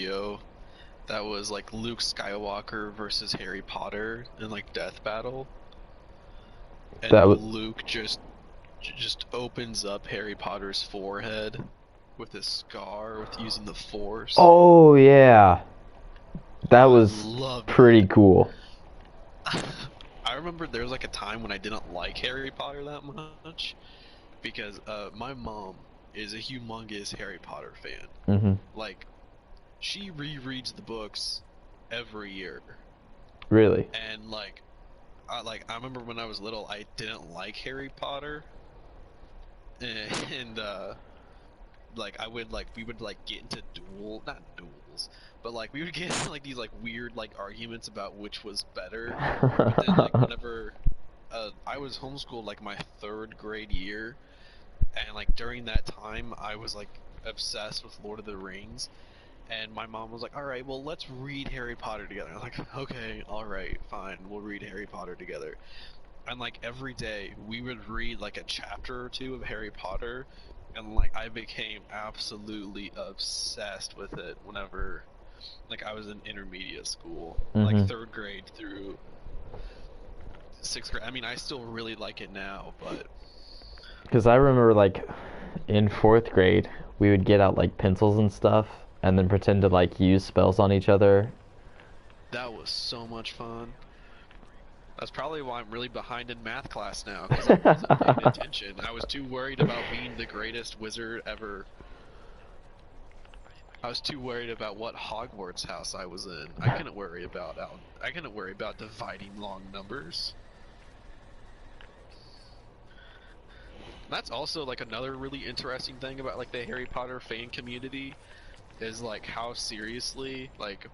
video that was like Luke Skywalker versus Harry Potter in like death battle, and That was. Luke just opens up Harry Potter's forehead with a scar with using the Force. Oh yeah, that I was loved pretty it. cool. I remember there was like a time when I didn't like Harry Potter that much because my mom is a humongous Harry Potter fan. Mhm. Like, she rereads the books every year, Really. and I remember when I was little, I didn't like Harry Potter, and like we would like get into not duels, but like we would get into like these like weird like arguments about which was better. But then like whenever I was homeschooled like my 3rd grade year, and like during that time I was like obsessed with Lord of the Rings, and my mom was like, all right, well, let's read Harry Potter together. I'm like, okay, all right, fine, we'll read Harry Potter together. And like every day we would read like a chapter or two of Harry Potter, and like I became absolutely obsessed with it whenever like I was in intermediate school, like Mhm. 3rd grade through 6th grade. I mean, I still really like it now, but Because I remember like in 4th grade, we would get out like pencils and stuff, and then pretend to like use spells on each other. that was so much fun. That's probably why I'm really behind in math class now, because I wasn't paying attention. I was too worried about being the greatest wizard ever. I was too worried about what Hogwarts house I was in. I couldn't worry about dividing long numbers. That's also like another really interesting thing about like the Harry Potter fan community is like how seriously like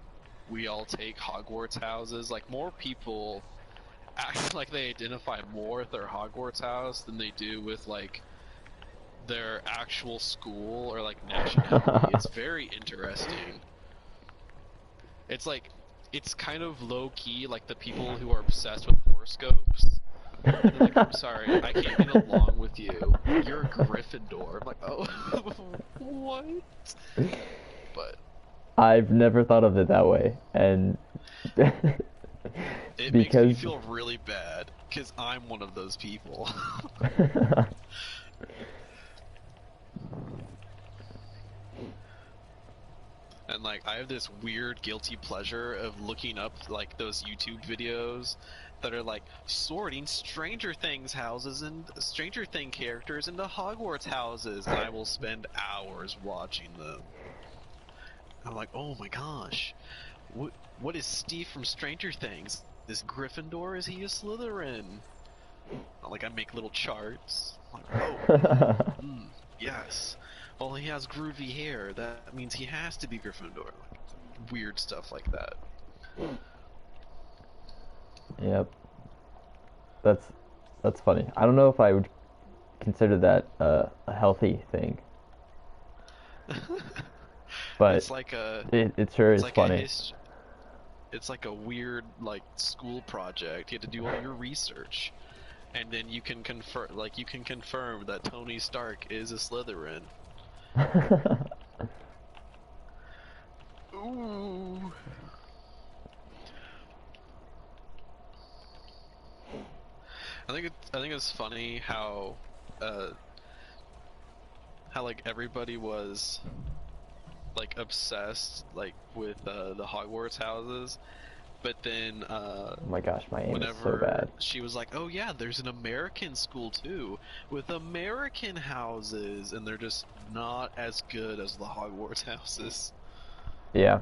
we all take Hogwarts houses. Like more people act like they identify more with their Hogwarts house than they do with like their actual school or like nationality. It's very interesting. It's like it's kind of low key like the people who are obsessed with horoscopes. And they're like, I'm sorry, I can't get along with you. You're a Gryffindor. I'm like, oh, what? But I've never thought of it that way, and it makes me because feel really bad because I'm one of those people. And like I have this weird guilty pleasure of looking up like those YouTube videos that are like sorting Stranger Things houses and Stranger Thing characters into Hogwarts houses, and I will spend hours watching them. I'm like, oh my gosh, what is Steve from Stranger Things? Is Gryffindor? Is he a Slytherin? Like I make little charts. I'm like, oh, yes. Well, he has groovy hair. That means he has to be Gryffindor. Like, weird stuff like that. Yep, that's that's funny. I don't know if I would consider that a healthy thing, but It's like a, it sure it's is like a funny. hist. It's like a weird like school project. You have to do all your research, and then you can confirm that Tony Stark is a Slytherin. Ooh. I think it's funny uh how like everybody was like obsessed like with the Hogwarts houses, but then Oh my gosh, my aim is so whenever bad. she was like, oh yeah, there's an American school too with American houses, and they're just not as good as the Hogwarts houses. Yeah,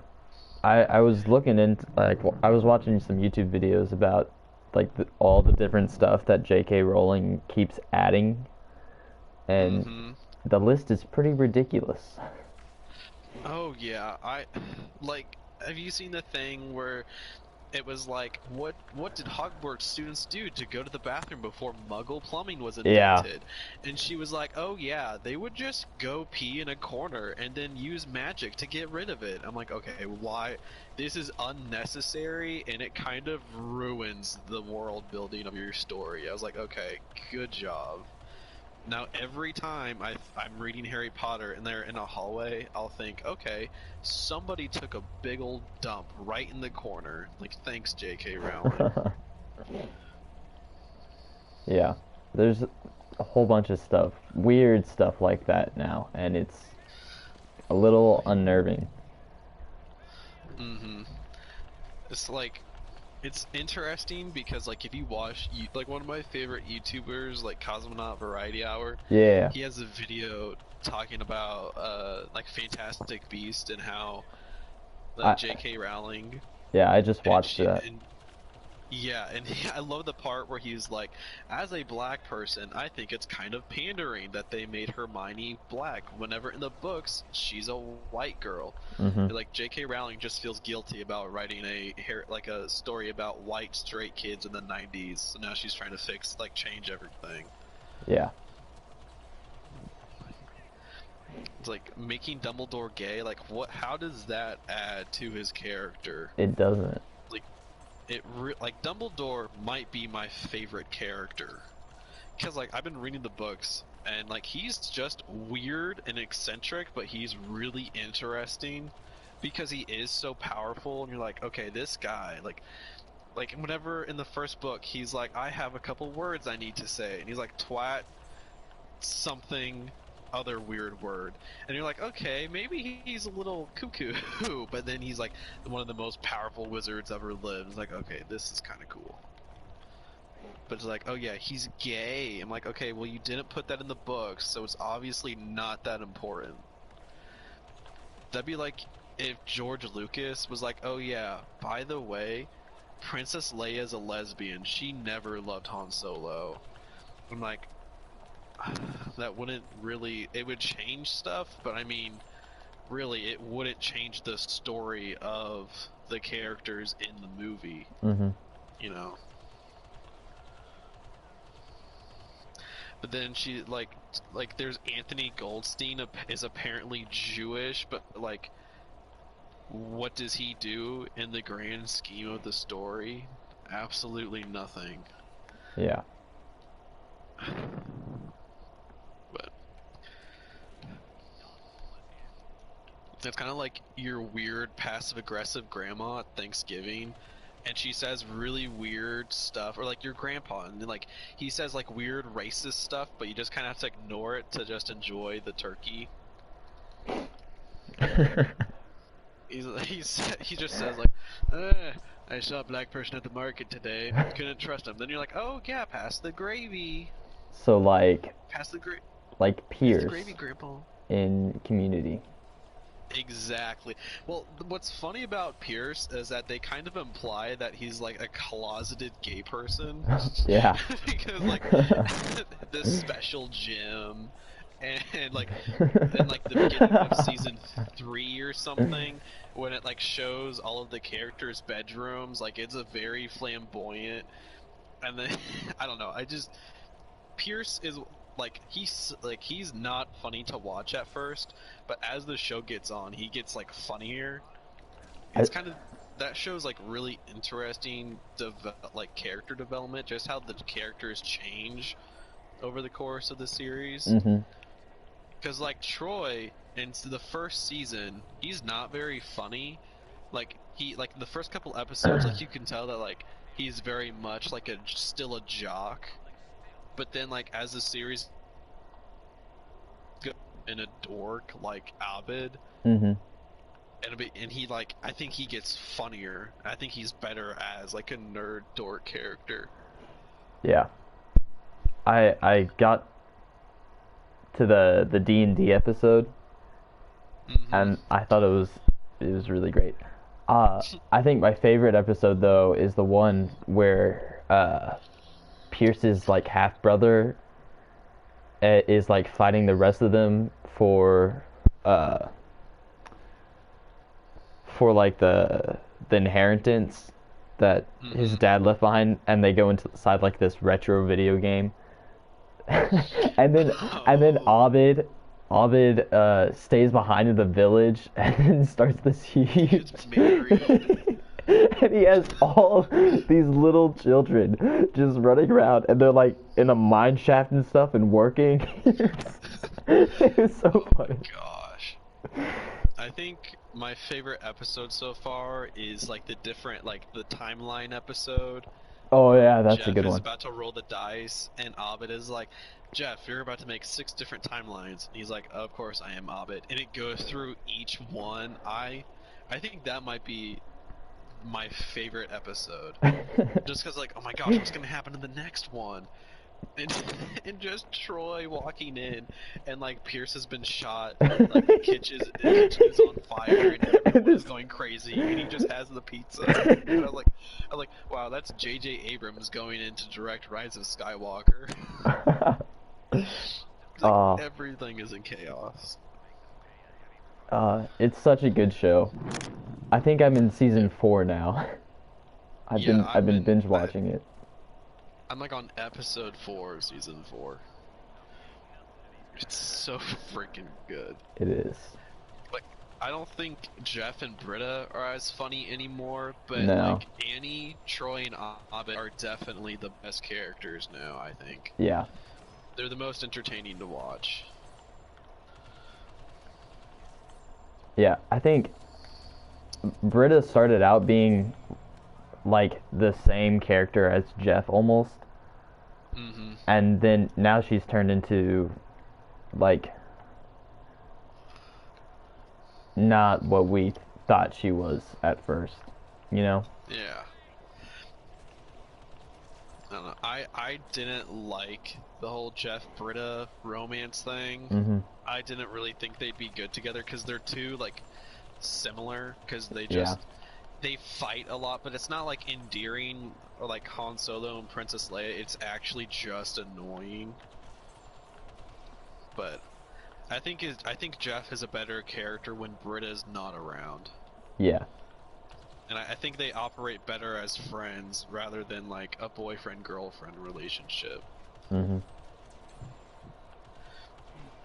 I was looking into like I was watching some YouTube videos about like all the different stuff that J.K. Rowling keeps adding, and Mm-hmm. the list is pretty ridiculous. Oh yeah, I like have you seen the thing where it was like, what did Hogwarts students do to go to the bathroom before Muggle plumbing was Yeah. invented? And she was like, oh yeah, they would just go pee in a corner and then use magic to get rid of it. I'm like, okay, why? This is unnecessary and it kind of ruins the world building of your story. I was like, okay, good job. Now, every time I'm reading Harry Potter and they're in a hallway, I'll think, okay, somebody took a big old dump right in the corner. Like, thanks, J.K. Rowling. Yeah, there's a whole bunch of stuff, weird stuff like that now, and it's a little unnerving. Mm-hmm. It's like, it's interesting because, like, if you watch, like, one of my favorite YouTubers, like, Cosmonaut Variety Hour, Yeah, he has a video talking about, like, Fantastic Beast and how I J.K. Rowling yeah, I just and watched she that. and yeah, and I love the part where he's like, as a black person, I think it's kind of pandering that they made Hermione black. Whenever in the books, she's a white girl. Hmm. And, like, J.K. Rowling just feels guilty about writing like a story about white straight kids in the 90s. So now she's trying to change everything. Yeah, It's like making Dumbledore gay. Like, what? How does that add to his character? it doesn't. Like, like Dumbledore might be my favorite character because, like, I've been reading the books and, like, he's just weird and eccentric, but he's really interesting because he is so powerful. And you're like, okay, this guy, like whenever in the first book he's like, I have a couple words I need to say, and he's like, twat, something, other weird word, and you're like, okay, maybe he's a little cuckoo, but then he's like one of the most powerful wizards ever lived. It's like, okay, this is kind of cool. But it's like, oh yeah, he's gay. I'm like, okay, well, you didn't put that in the books, so it's obviously not that important. That'd be like if George Lucas was like, oh yeah, by the way, Princess Leia's a lesbian. She never loved Han Solo. I'm like, that wouldn't really, it would change stuff, but I mean, really, it wouldn't change the story of the characters in the movie, Hmm. you know? But then she, like there's Anthony Goldstein is apparently Jewish, but, like, what does he do in the grand scheme of the story? Absolutely nothing. Yeah, But it's kind of like your weird passive-aggressive grandma at Thanksgiving, and she says really weird stuff, or like your grandpa, and like he says like weird racist stuff, but you just kind of have to ignore it to just enjoy the turkey. He just says like, I saw a black person at the market today, couldn't trust him. Then you're like, oh yeah, pass the gravy, so like pass the pass the gravy, Pierce grandpa. in Community. Exactly. Well, what's funny about Pierce is that they kind of imply that he's like a closeted gay person Yeah. because, like, this special gym and like in like the beginning of season 3 or something, when it like shows all of the characters' bedrooms, like it's a very flamboyant, and then I don't know, I just Pierce is he's not funny to watch at first, but as the show gets on, he gets like funnier. I, It's kind of that show's like really interesting, like character development, just how the characters change over the course of the series. hmm. Because, like, Troy in the first season, he's not very funny. Like, the first couple episodes, like, you can tell that, like, he's very much like still a jock. But then, like, as the series goes in a dork like Abed, Hmm. and he, like, I think he gets funnier. I think he's better as like a nerd dork character. Yeah. I got to the D&D episode, Mm-hmm. and I thought it was really great. I think my favorite episode though is the one where Pierce's like half brother is like fighting the rest of them uh for like the inheritance that his Mm-hmm. dad left behind, and they go inside like this retro video game. And then Oh, Abed stays behind in the village and then starts this huge gets married. And he has all these little children just running around, and they're like in a mine shaft and stuff and working. It's so Oh my funny. gosh. I think my favorite episode so far is like the different like the timeline episode Oh where yeah, that's a Jeff good is one. about to roll the dice and Abed is like, Jeff, you're about to make 6 different timelines. And he's like, of course I am Abed. And it goes through each one. I think that might be my favorite episode. Just because like, oh my gosh, what's gonna happen in the next one? And and just Troy walking in, and like Pierce has been shot, and like the kitchen is on fire, and And everyone is this- going crazy, and he just has the pizza. And I was like, wow, that's J.J. Abrams going in to direct Rise of Skywalker. Like uh, everything is in chaos. it's such a good show. I think I'm in Yeah, season 4 now. yeah, I've been binge watching it. I'm like on episode 4 of season 4. It's so freaking good. It is. Like, I don't think Jeff and Britta are as funny anymore, but No. like Annie, Troy, and Abed are definitely the best characters now, I think. Yeah. They're the most entertaining to watch. Yeah. I think Britta started out being like the same character as Jeff almost, Mm-hmm. and then now she's turned into like not what we thought she was at first, you know? Yeah. I don't know. I didn't like the whole Jeff Britta romance thing. Mm-hmm. I didn't really think they'd be good together because they're too like similar because Yeah. they fight a lot, but it's not like endearing or like Han Solo and Princess Leia. It's actually just annoying. But I think Jeff is a better character when Britta's not around, Yeah. and I think they operate better as friends rather than like a boyfriend-girlfriend relationship. Mm-hmm.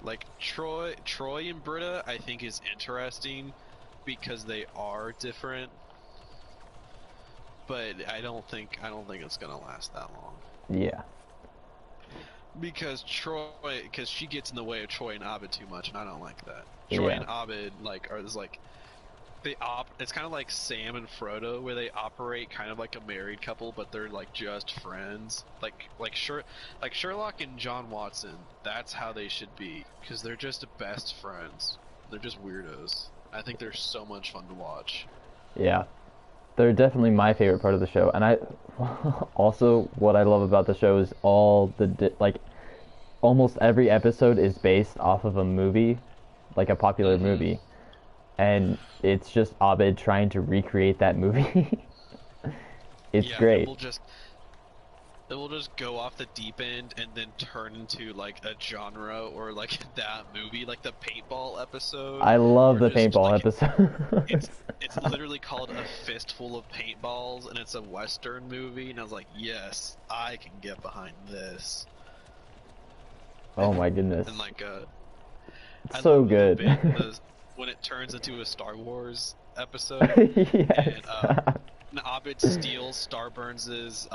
Like Troy and Britta, I think is interesting because they are different, but I don't think it's gonna last that long. Yeah. Because she gets in the way of Troy and Abed too much, and I don't like that. Troy Yeah. and Abed it's kind of like Sam and Frodo, where they operate kind of like a married couple, but they're like just friends. Like Sherlock and John Watson. That's how they should be, because they're just best friends. They're just weirdos. I think they're so much fun to watch. Yeah. They're definitely my favorite part of the show, and I also what I love about the show is all the like almost every episode is based off of a movie, like a popular Mm-hmm. movie, and it's just Abed trying to recreate that movie. It's Yeah, great. it will just go off the deep end and then turn into like a genre or like that movie, like the paintball episode. I love Or the just, paintball like, episodes. it's literally called A Fistful of Paintballs, and it's a Western movie, and I was like, yes, I can get behind this. Oh my goodness. And like, I So love the good. bit when it turns into a Star Wars episode, Yes. and Abed steals Starburns' His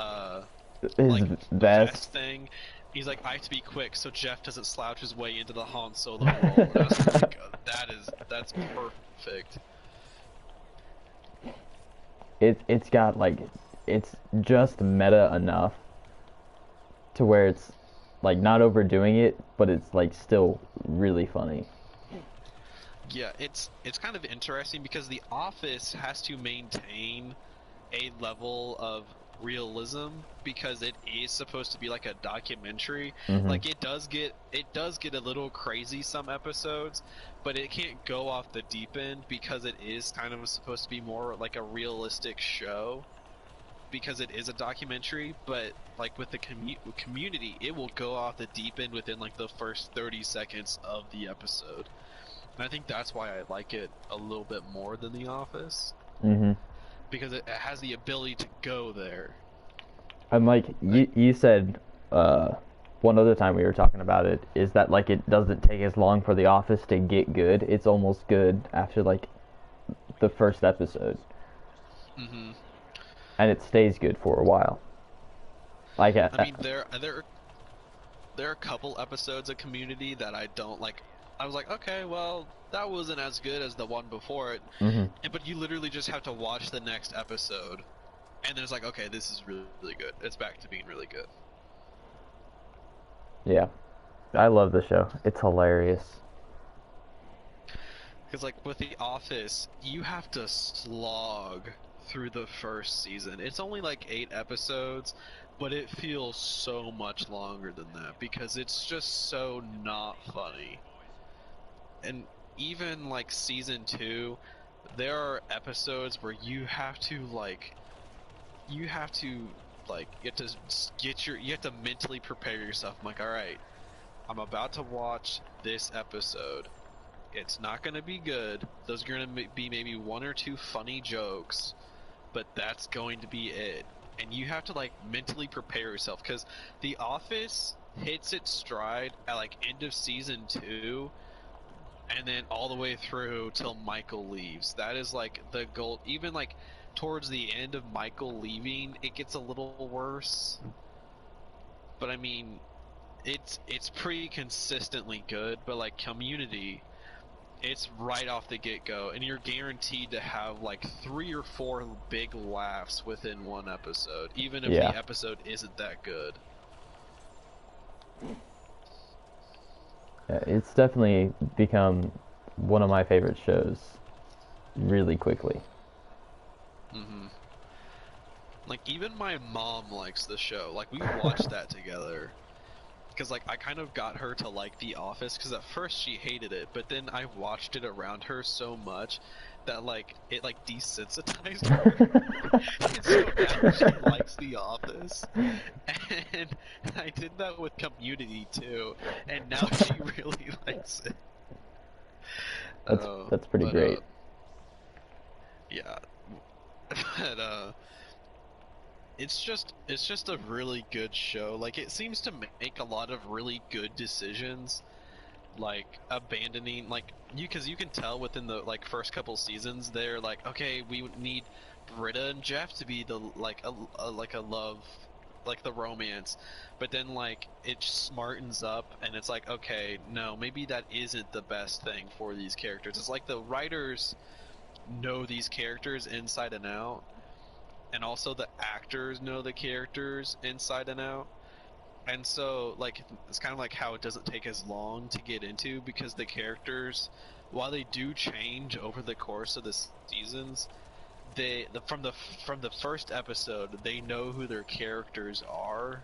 like vest. vest thing. He's like, I have to be quick so Jeff doesn't slouch his way into the Han Solo role. And I was like, that's perfect. It's got like it's just meta enough to where it's like not overdoing it, but it's like still really funny. Yeah, it's kind of interesting because The Office has to maintain a level of realism because it is supposed to be like a documentary. Mhm. Like it does get a little crazy some episodes, but it can't go off the deep end because it is kind of supposed to be more like a realistic show because it is a documentary. But like with the community, it will go off the deep end within like the first 30 seconds of the episode. And I think that's why I like it a little bit more than The Office, Mhm. because it has the ability to go there. And like you said, one other time we were talking about it is that like it doesn't take as long for The Office to get good. It's almost good after like the first episode. Hmm. and it stays good for a while. Like, I mean, there are a couple episodes of Community that I don't like. I was like, okay, well, that wasn't as good as the one before it, hmm but you literally just have to watch the next episode, and then it's like, okay, this is really, really good. It's back to being really good. yeah, I love the show. It's hilarious. Because like with The Office, you have to slog through the first season. It's only like 8 episodes, but it feels so much longer than that because it's just so not funny. And even like season 2, there are episodes where you have to you have to you have to mentally prepare yourself. I'm like, all right, I'm about to watch this episode. It's not going to be good. Those are going to be maybe one or two funny jokes, but that's going to be it. And you have to like mentally prepare yourself because The Office hits its stride at like end of season 2 and then all the way through till Michael leaves. That is like the goal. Even like towards the end of Michael leaving, it gets a little worse. But I mean, it's pretty consistently good, but like Community, it's right off the get-go, and you're guaranteed to have like 3 or 4 big laughs within one episode, even if Yeah. the episode isn't that good. Yeah, it's definitely become one of my favorite shows really quickly. Hmm. Like even my mom likes the show. Like we watched that together. Because like I kind of got her to like The Office because at first she hated it, but then I watched it around her so much that like it like desensitized her. And so now she likes The Office, and I did that with Community too, and now she really likes it. That's Uh, that's pretty but great. yeah, but it's just a really good show. Like it seems to make a lot of really good decisions, like abandoning like because you can tell within the like first couple seasons they're like, okay, we need Britta and Jeff to be the like a like a love, like the romance, but then like it smartens up and it's like, okay, no, maybe that isn't the best thing for these characters. It's like the writers know these characters inside and out, and also the actors know the characters inside and out. And so, like, it's kind of like how it doesn't take as long to get into because the characters, while they do change over the course of the seasons, from the first episode, they know who their characters are.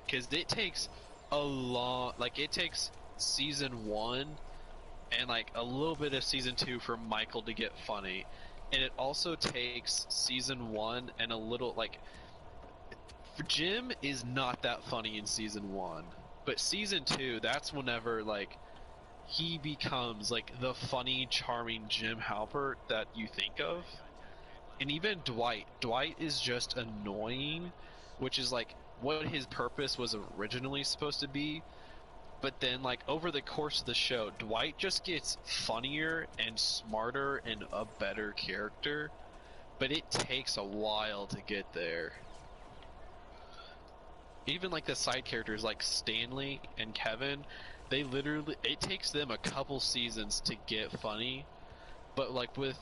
Because it takes it takes season 1 and like a little bit of season 2 for Michael to get funny, and it also takes season 1 and a little like Jim is not that funny in season 1, but season 2, that's whenever like he becomes like the funny, charming Jim Halpert that you think of. And even Dwight is just annoying, which is like what his purpose was originally supposed to be. But then like over the course of the show, Dwight just gets funnier and smarter and a better character, but it takes a while to get there. Even like the side characters like Stanley and Kevin, they literally, it takes them a couple seasons to get funny, but like with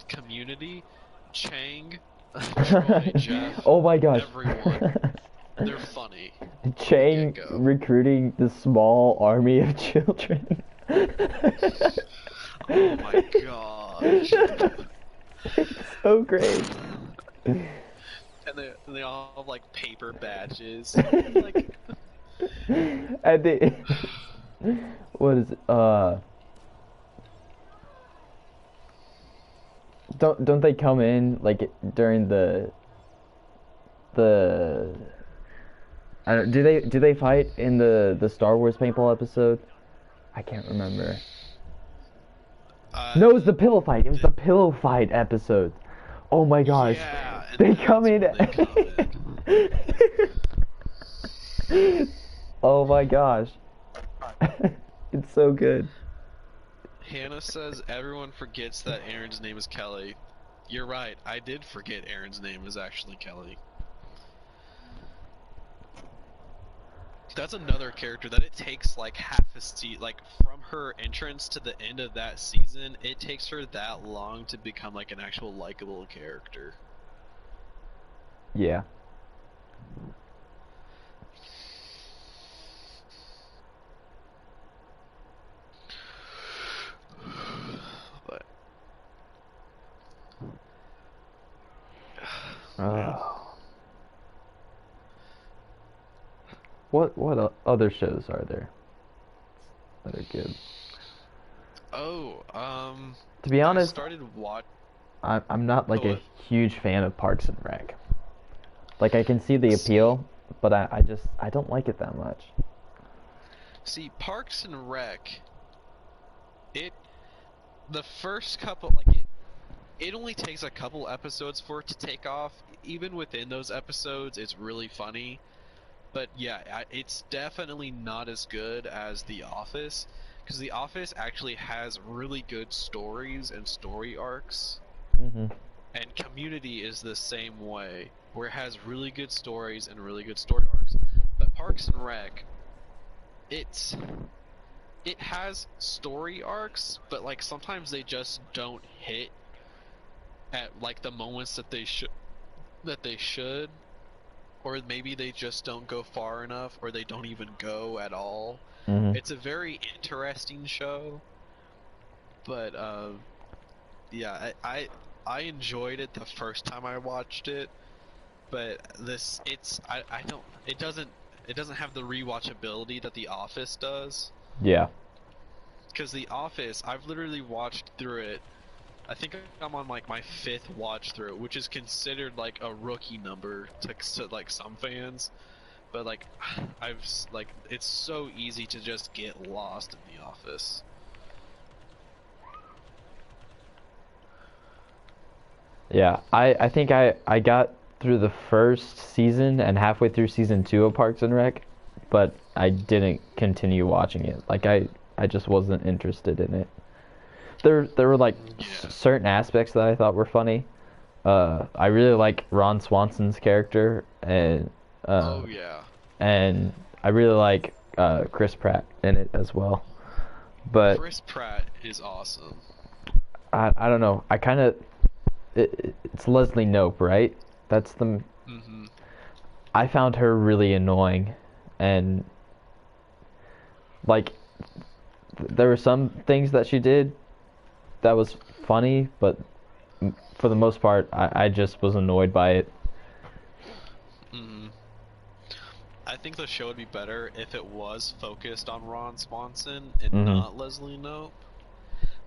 Community, Chang, Troy, Jeff, Oh my gosh. everyone, they're funny from the Chang get-go. recruiting the small army of children. Oh my gosh. It's so great. And they all have like paper badges. Like, And they, what is it? Don't they come in like during the I don't, do they fight in the Star Wars paintball episode? I can't remember. No, it was the pillow fight. It was the pillow fight episode. Oh my gosh. yeah, and They that's come in. when they come in. Oh my gosh. It's so good. Hannah says everyone forgets that Aaron's name is Kelly. You're right. I did forget Aaron's name is actually Kelly. That's another character that it takes like half a season, like from her entrance to the end of that season, it takes her that long to become like an actual likable character. Yeah. But What other shows are there that are good? oh, To be I honest, started watch. I'm not like Oh, a what? huge fan of Parks and Rec. Like I can see the See, appeal, but I don't like it that much. see, Parks and Rec. It the first couple like it only takes a couple episodes for it to take off. Even within those episodes, it's really funny. But yeah, it's definitely not as good as The Office, because The Office actually has really good stories and story arcs, Hmm. and Community is the same way, where it has really good stories and really good story arcs. But Parks and Rec, it's it has story arcs, but like sometimes they just don't hit at like the moments that they should, or maybe they just don't go far enough, or they don't even go at all. Hmm. It's a very interesting show, but yeah, I enjoyed it the first time I watched it, but I don't it doesn't have the rewatchability that The Office does. Yeah. Because The Office, I've literally watched through it. I think I'm on like my fifth watch through, which is considered like a rookie number to like some fans. But like, like it's so easy to just get lost in The Office. Yeah. I think I got through the first season and halfway through season 2 of Parks and Rec, but I didn't continue watching it. Like I just wasn't interested in it. There were like Yeah. certain aspects that I thought were funny. I really like Ron Swanson's character, uh, Oh yeah. and I really like Chris Pratt in it as well. But Chris Pratt is awesome. I don't know. I kind of it's Leslie Knope, right? That's the Hmm. I found her really annoying, and like there were some things that she did that was funny, but for the most part, I just was annoyed by it. Hmm. I think the show would be better if it was focused on Ron Swanson and Hmm. not Leslie Knope.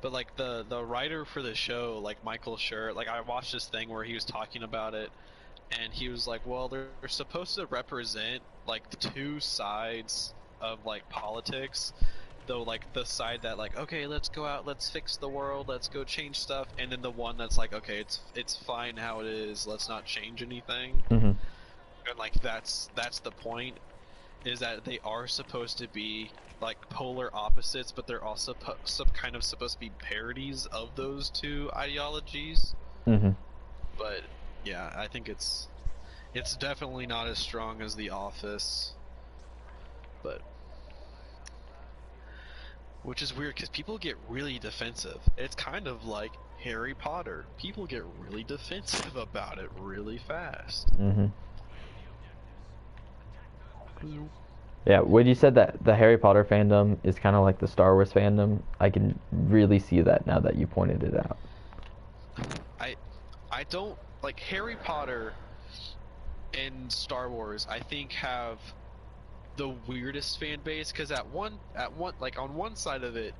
But like the writer for the show, like Michael Schur, like I watched this thing where he was talking about it, and he was like, well, they're supposed to represent like the two sides of like politics, though, like the side that like, okay, let's go out, let's fix the world, let's go change stuff, and then the one that's like, okay, it's fine how it is, let's not change anything. Hmm. And like that's the point, is that they are supposed to be like polar opposites, but they're also some kind of supposed to be parodies of those two ideologies. Hmm. But yeah, I think it's definitely not as strong as The Office, but which is weird because people get really defensive. It's kind of like Harry Potter. People get really defensive about it really fast. Hmm. Yeah, when you said that the Harry Potter fandom is kind of like the Star Wars fandom, I can really see that now that you pointed it out. I I don't like Harry Potter and Star Wars. I think have the weirdest fan base, because at one like on one side of it,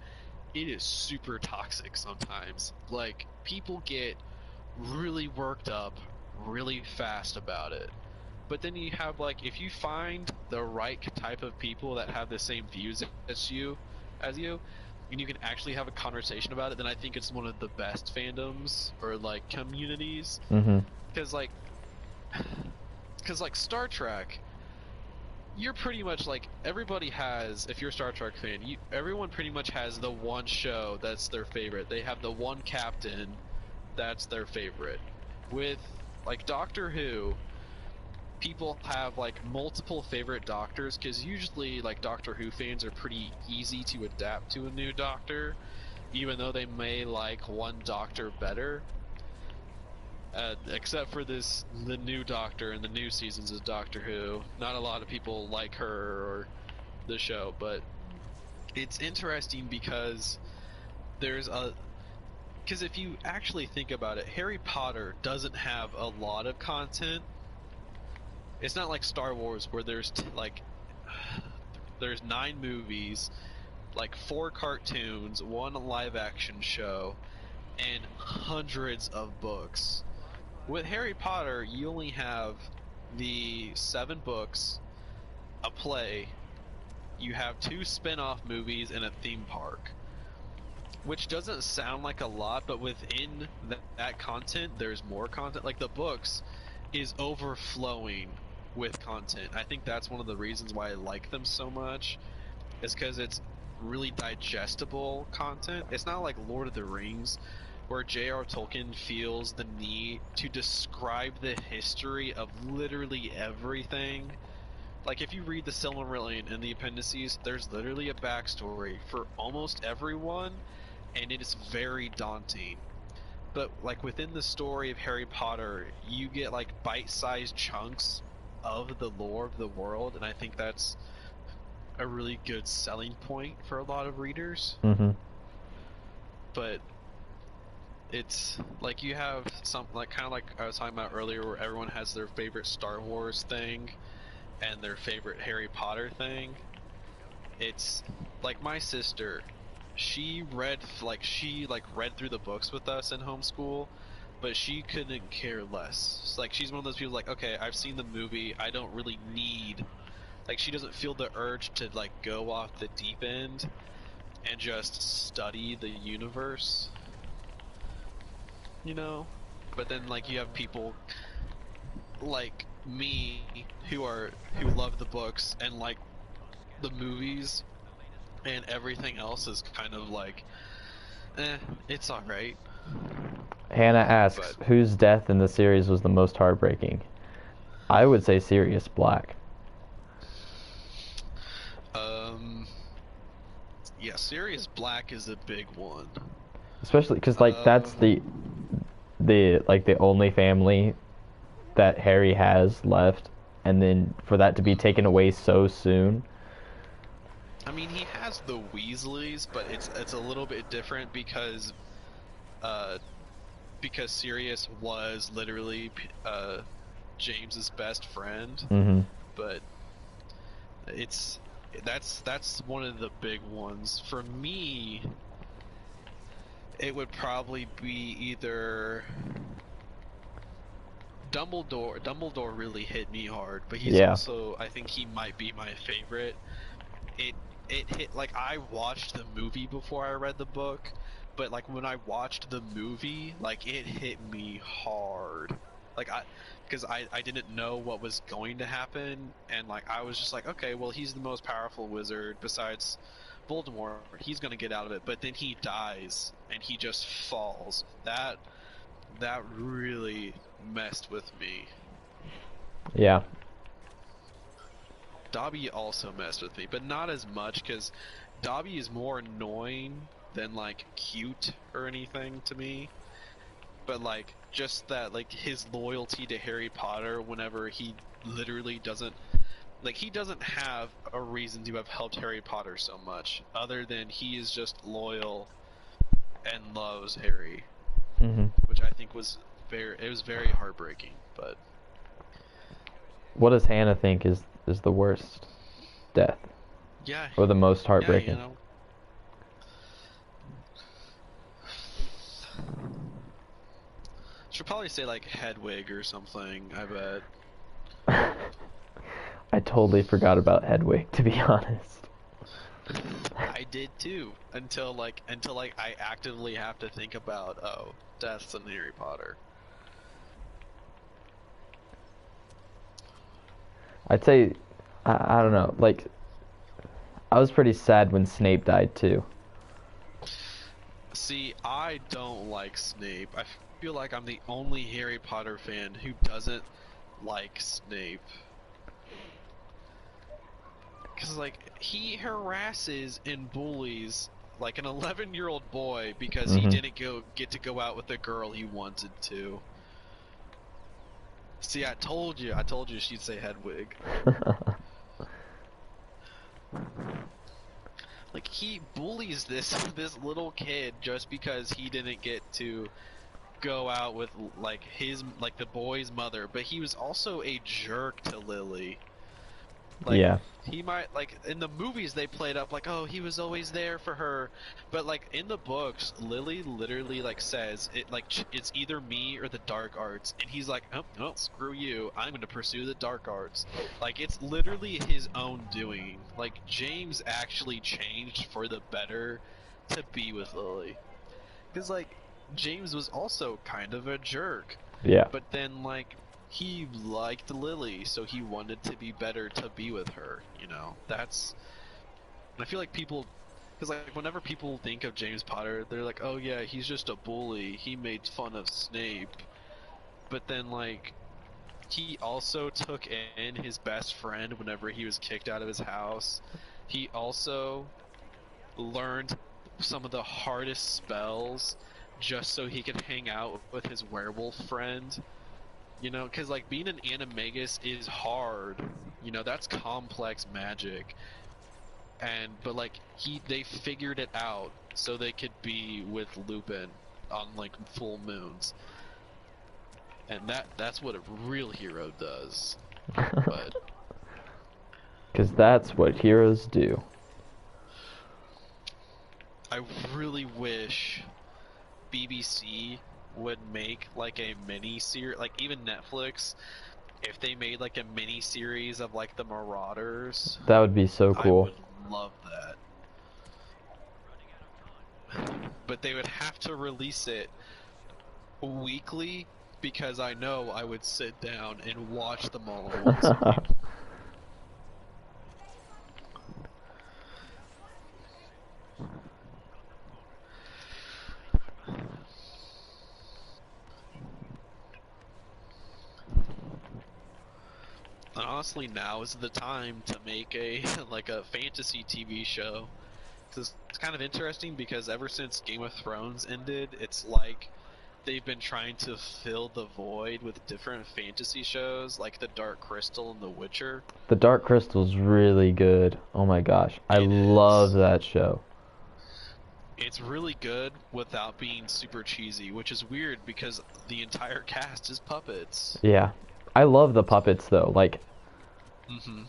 it is super toxic sometimes. Like people get really worked up really fast about it. But then you have like, if you find the right type of people that have the same views as you, and you can actually have a conversation about it, then I think it's one of the best fandoms or like communities. Hmm. Because like, because like Star Trek, you're pretty much like, everybody has, if you're a Star Trek fan, everyone pretty much has the one show that's their favorite. They have the one captain that's their favorite. With like Doctor Who, people have like multiple favorite doctors because usually like Doctor Who fans are pretty easy to adapt to a new doctor, even though they may like one doctor better. Except for the new doctor in the new seasons of Doctor Who. Not a lot of people like her or the show, but it's interesting because there's a because if you actually think about it, Harry Potter doesn't have a lot of content. It's not like Star Wars where there's 9 movies, like 4 cartoons, 1 live action show, and hundreds of books. With Harry Potter, you only have the 7 books, a play, you have 2 spin-off movies, and a theme park. Which doesn't sound like a lot, but within that content, there's more content. Like the books is overflowing with content. I think that's one of the reasons why I like them so much, is because it's really digestible content. It's not like Lord of the Rings, where J.R. Tolkien feels the need to describe the history of literally everything. Like, if you read the Silmarillion and the appendices, there's literally a backstory for almost everyone, and it is very daunting. But, like, within the story of Harry Potter, you get, like, bite-sized chunks of the lore of the world, and I think that's a really good selling point for a lot of readers. Mm-hmm. But it's like you have some like kind of like I was talking about earlier, where everyone has their favorite Star Wars thing and their favorite Harry Potter thing. It's like my sister, she read through the books with us in homeschool, but she couldn't care less. It's like she's one of those people like, okay, I've seen the movie, I don't really need, like, she doesn't feel the urge to like go off the deep end and just study the universe, you know? But then like you have people like me who love the books and like the movies, and everything else is kind of like, it's alright. Hannah asks, But whose death in the series was the most heartbreaking? I would say Sirius Black. yeah, Sirius Black is a big one. Especially because like that's the only family that Harry has left, and then for that to be taken away so soon. I mean, he has the Weasleys, but it's a little bit different because Sirius was literally James's best friend. Mm-hmm. But that's one of the big ones. For me, it would probably be either Dumbledore. Dumbledore really hit me hard, but he's also, I think he might be my favorite. It hit, like, I watched the movie before I read the book, but like when I watched the movie, like, it hit me hard. Like, because I didn't know what was going to happen, and like I was just like, okay, well, he's the most powerful wizard besides Voldemort, he's gonna get out of it. But then he dies and he just falls. That really messed with me. Yeah. Dobby also messed with me, but not as much, because Dobby is more annoying than like cute or anything to me. But like just that, like his loyalty to Harry Potter whenever he literally doesn't, like, he doesn't have a reason to have helped Harry Potter so much other than he is just loyal and loves Harry. Mm-hmm. Which I think was very heartbreaking. But what does Hannah think is the worst death? Yeah. Or the most heartbreaking? Yeah, you know. Should probably say like Hedwig or something, I bet. I totally forgot about Hedwig, to be honest. I did too, until I actively have to think about, oh, deaths in Harry Potter. I'd say, I don't know, like, I was pretty sad when Snape died too. See, I don't like Snape. I feel like I'm the only Harry Potter fan who doesn't like Snape. Because, like, he harasses and bullies, like, an 11-year-old boy because he Mhm. didn't get to go out with the girl he wanted to. See, I told you she'd say Hedwig. Like, he bullies this little kid just because he didn't get to go out with, like, the boy's mother, but he was also a jerk to Lily. Like, Yeah. he might, like, in the movies they played up like, oh, he was always there for her, but, like, in the books, Lily literally, like, says it, like, it's either me or the dark arts, and he's like, oh, no, screw you, I'm gonna pursue the dark arts. Like, it's literally his own doing. Like, James actually changed for the better to be with Lily. Because, like, James was also kind of a jerk, Yeah. but then, like, he liked Lily, so he wanted to be better to be with her, you know? I feel like people, because, like, whenever people think of James Potter, they're like, oh yeah, he's just a bully, he made fun of Snape. But then, like, he also took in his best friend whenever he was kicked out of his house. He also learned some of the hardest spells just so he could hang out with his werewolf friend. You know, because, like, being an animagus is hard. You know, that's complex magic. But, like, they figured it out so they could be with Lupin on, like, full moons. And that's what a real hero does. But Because that's what heroes do. I really wish BBC would make, like, a mini series, like, even Netflix, if they made, like, a mini series of, like, the Marauders, That would be so I cool. would love that. But they would have to release it weekly because I know I would sit down and watch them all in one sitting. And honestly, now is the time to make a like a fantasy TV show. It's kind of interesting because ever since Game of Thrones ended, it's like they've been trying to fill the void with different fantasy shows, like The Dark Crystal and The Witcher. The Dark Crystal's really good. Oh my gosh. I It love is. that show. It's really good without being super cheesy, which is weird because the entire cast is puppets. Yeah. I love the puppets though. Like, Mm-hmm.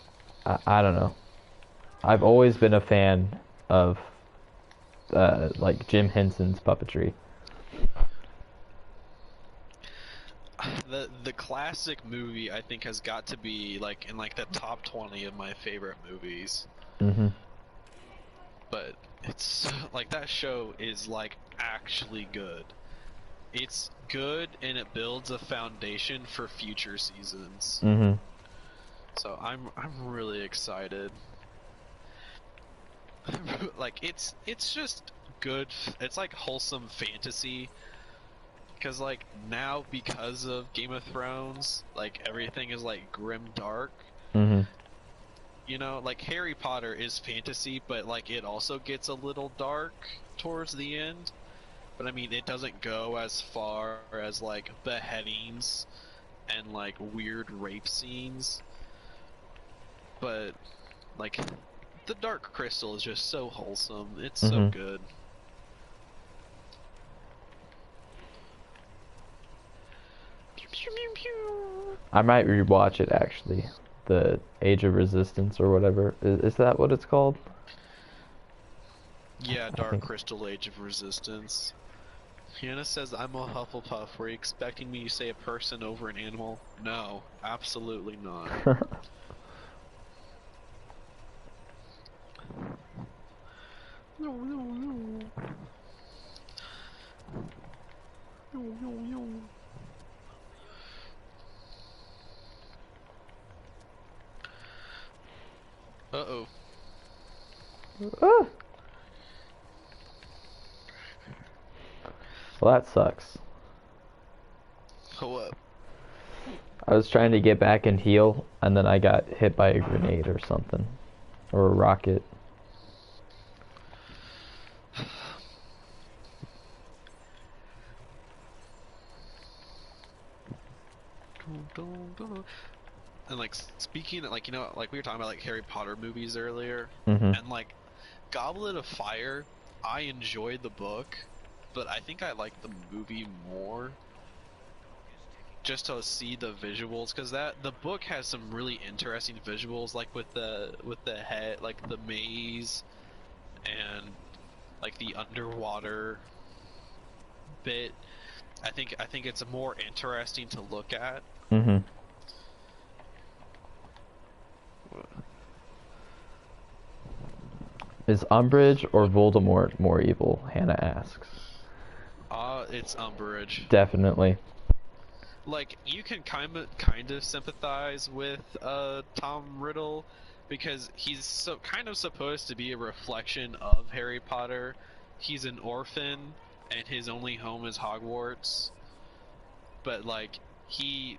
I don't know. I've always been a fan of like Jim Henson's puppetry. The classic movie I think has got to be like in like the top 20 of my favorite movies. Mhm. But it's like that show is like actually good. It's good and it builds a foundation for future seasons. Mhm. So I'm really excited. Like it's just good. It's like wholesome fantasy. Because, like, now, because of Game of Thrones, like, everything is, like, grim dark. Mhm. You know, like, Harry Potter is fantasy, but, like, it also gets a little dark towards the end. But, I mean, it doesn't go as far as, like, beheadings and, like, weird rape scenes. But, like, the Dark Crystal is just so wholesome. It's so Mhm. good. Pew, pew, pew, pew. I might rewatch it actually. The Age of Resistance or whatever. Is that what it's called? Yeah, I Dark think. Crystal Age of Resistance. Hannah says, I'm a Hufflepuff. Were you expecting me to say a person over an animal? No, absolutely not. No, no, no. No, no, no. Uh-oh. Ah! Well, that sucks. I was trying to get back and heal, and then I got hit by a grenade or something, or a rocket. And like speaking, like like we were talking about like Harry Potter movies earlier, Mhm. and like Goblet of Fire, I enjoyed the book, but I think I like the movie more just to see the visuals, because that the book has some really interesting visuals, like with the head, like the maze and like the underwater bit. I think it's more interesting to look at. Mhm. Is Umbridge or Voldemort more evil? Hannah asks. It's Umbridge. Definitely. Like you can kind of sympathize with Tom Riddle because he's so kind of supposed to be a reflection of Harry Potter. He's an orphan and his only home is Hogwarts. But like he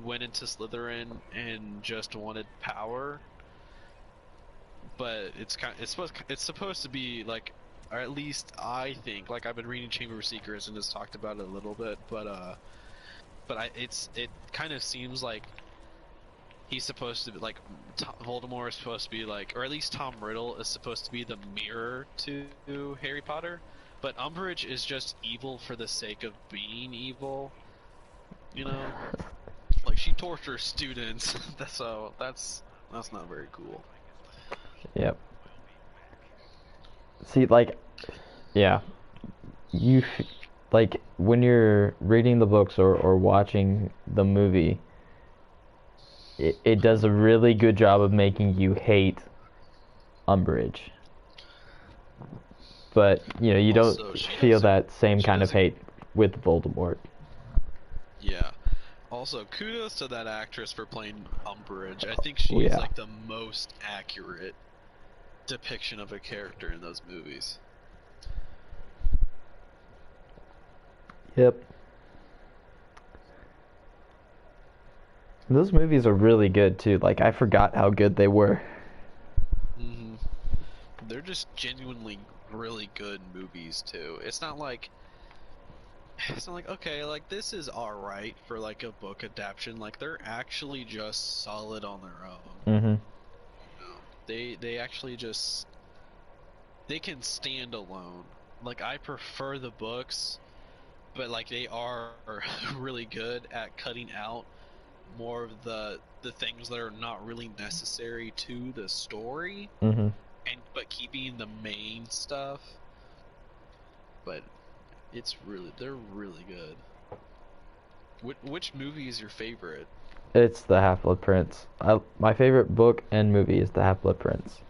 went into Slytherin and just wanted power. But it's supposed to be like, or at least I think, like I've been reading Chamber of Secrets and just talked about it a little bit, but it kind of seems like he's supposed to be like Voldemort is supposed to be like, or at least Tom Riddle is supposed to be the mirror to Harry Potter, but Umbridge is just evil for the sake of being evil, you know? Like she tortures students, so that's not very cool. Yep. See, like, yeah, you like when you're reading the books or watching the movie, it does a really good job of making you hate Umbridge. But, you don't Also, she feel does a that same she kind does of a hate with Voldemort. yeah. Also, kudos to that actress for playing Umbridge. I think Oh, she's yeah. like the most accurate depiction of a character in those movies. Yep. Those movies are really good too. Like I forgot how good they were. Hmm. They're just genuinely really good movies too. It's not like okay, like this is all right for like a book adaptation. Like they're actually just solid on their own. Mhm. They actually just they can stand alone. Like I prefer the books, but like they are really good at cutting out more of the things that are not really necessary to the story, Mhm. and but keeping the main stuff. But they're really good. Which movie is your favorite? It's the Half-Blood Prince. My favorite book and movie is the Half-Blood Prince.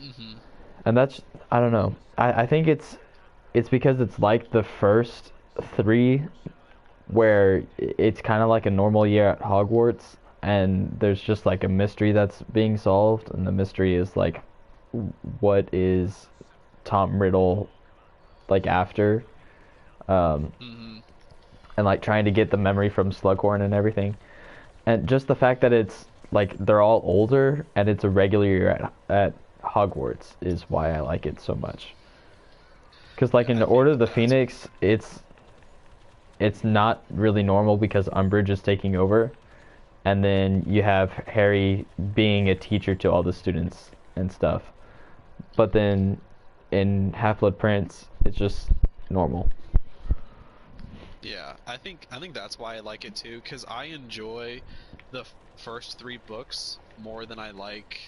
Mm-hmm. And that's, I don't know. I think it's because it's like the first three where it's kind of like a normal year at Hogwarts and there's just like a mystery that's being solved and the mystery is like what is Tom Riddle like after um Mm-hmm. and like trying to get the memory from Slughorn and everything. And just the fact that it's like they're all older and it's a regular year at Hogwarts is why I like it so much. Because like Yeah, in I the Order think of the that's Phoenix, it's not really normal because Umbridge is taking over, and then you have Harry being a teacher to all the students and stuff. But then in Half Blood Prince, it's just normal. yeah. I think that's why I like it too, because I enjoy the first three books more than I like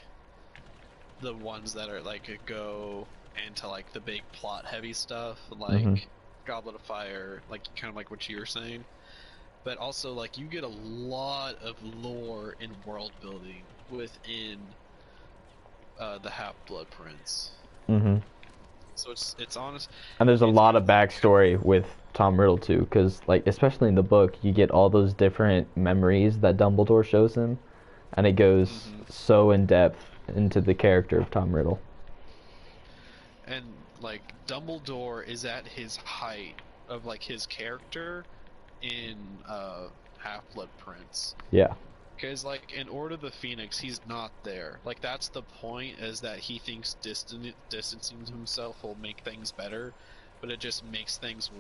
the ones that are like go into like the big plot heavy stuff, Hmm. like Goblet of Fire, like kind of like what you were saying. But also like you get a lot of lore and world building within the Half Blood Prince. Hmm. So it's honest. And there's a It's lot of really backstory with Tom Riddle too, because like especially in the book, you get all those different memories that Dumbledore shows him, and it goes hmm so in depth into the character of Tom Riddle. and like Dumbledore is at his height of like his character in Half-Blood Prince. Yeah. Because, like, in Order of the Phoenix, he's not there. Like, that's the point, is that he thinks distancing himself will make things better, but it just makes things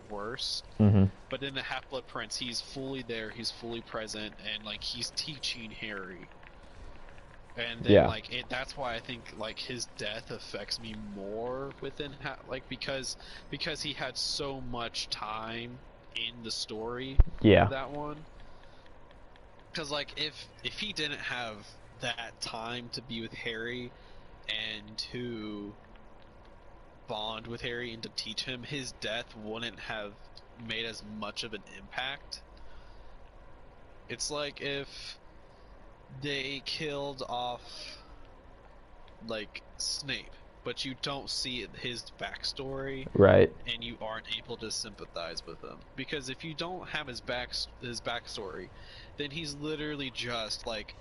worse. Mm-hmm. But in the Half-Blood Prince, he's fully there, he's fully present, and, like, he's teaching Harry. And then, Yeah. like, that's why I think, like, his death affects me more within, because he had so much time in the story Yeah. of that one. Because, like, if he didn't have that time to be with Harry and to bond with Harry and to teach him, his death wouldn't have made as much of an impact. It's like if they killed off, like, Snape, but you don't see his backstory, Right. and you aren't able to sympathize with him. Because if you don't have his backstory, then he's literally just, like,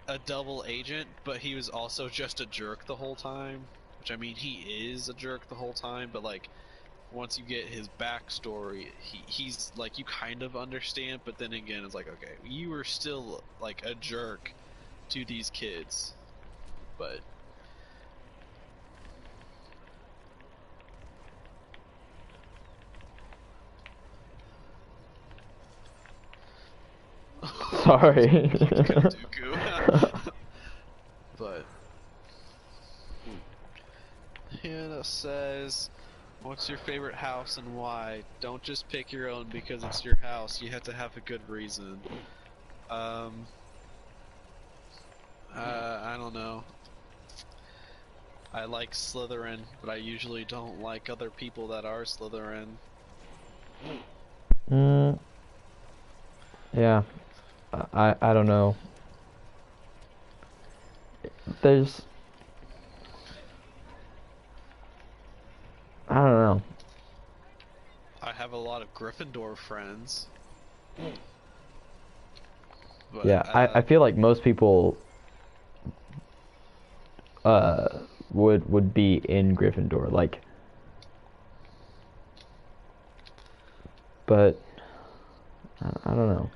a double agent, but he was also just a jerk the whole time. Which, I mean, he is a jerk the whole time, but, like, once you get his backstory, he's, like, you kind of understand, but then again, it's like, okay, you were still, like, a jerk to these kids. But... Sorry. But Hannah says, what's your favorite house and why? Don't just pick your own because it's your house. You have to have a good reason. I don't know. I like Slytherin, but I usually don't like other people that are Slytherin. Yeah. I don't know. There's... I don't know. I have a lot of Gryffindor friends. But, yeah, I feel like most people would be in Gryffindor, like, but I don't know.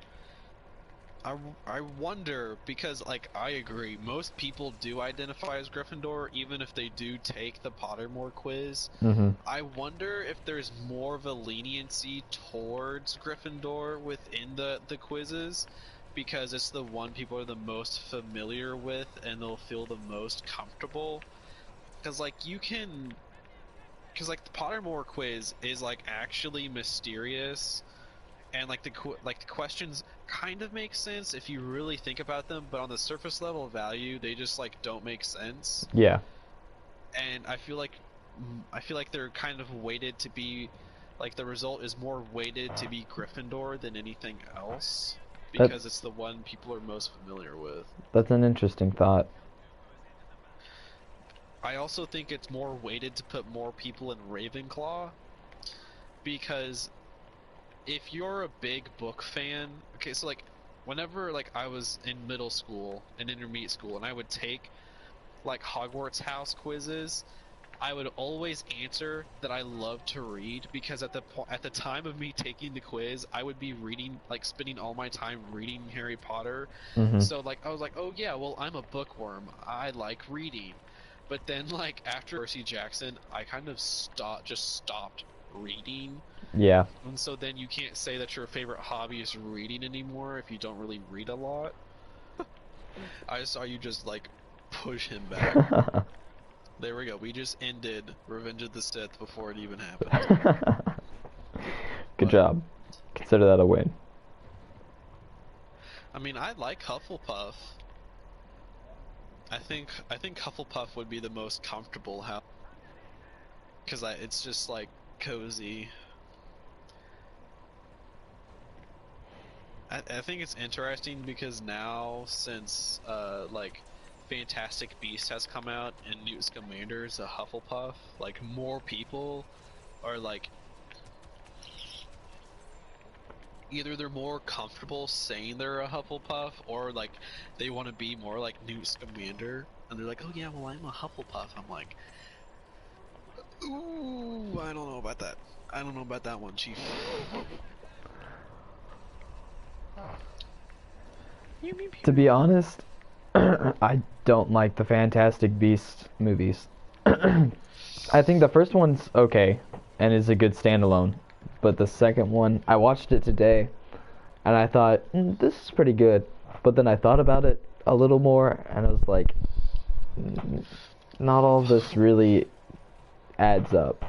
I wonder, because, like, I agree, most people do identify as Gryffindor, even if they do take the Pottermore quiz. Mm-hmm. I wonder if there's more of a leniency towards Gryffindor within the quizzes, because it's the one people are the most familiar with, and they'll feel the most comfortable. Because, like, because, like, the Pottermore quiz is, like, actually mysterious, and, like, the questions kind of make sense if you really think about them, but on the surface level value, they just, like, don't make sense. Yeah. And I feel like they're kind of weighted to be, like, the result is more weighted to be Gryffindor than anything else, because it's the one people are most familiar with. That's an interesting thought. I also think it's more weighted to put more people in Ravenclaw, because if you're a big book fan, okay, so, like, whenever, like, I was in middle school and intermediate school, and I would take, like, Hogwarts house quizzes, I would always answer that I love to read, because at the time of me taking the quiz, I would be reading, like, spending all my time reading Harry Potter. Mm-hmm. So, like, I was like, oh yeah, well, I'm a bookworm. I like reading. But then, like, after Percy Jackson, I kind of stopped reading. Yeah. And so then you can't say that your favorite hobby is reading anymore if you don't really read a lot. I saw you just, like, push him back. There we go. We just ended Revenge of the Sith before it even happened. Good job. Consider that a win. I mean, I like Hufflepuff. I think Hufflepuff would be the most comfortable house, because it's just, like, cozy. I think it's interesting because now, since like, Fantastic Beasts has come out and Newt Scamander is a Hufflepuff, like, more people are, like, either they're more comfortable saying they're a Hufflepuff, or, like, they want to be more like Newt Scamander, and they're like, oh yeah, well, I'm a Hufflepuff. I'm like, ooh, I don't know about that. I don't know about that one, Chief. Pew, pew, To be pew. honest, I don't like the Fantastic Beasts movies. I think the first one's okay and is a good standalone, but the second one, I watched it today and I thought, this is pretty good. But then I thought about it a little more and I was like, not all of this really adds up.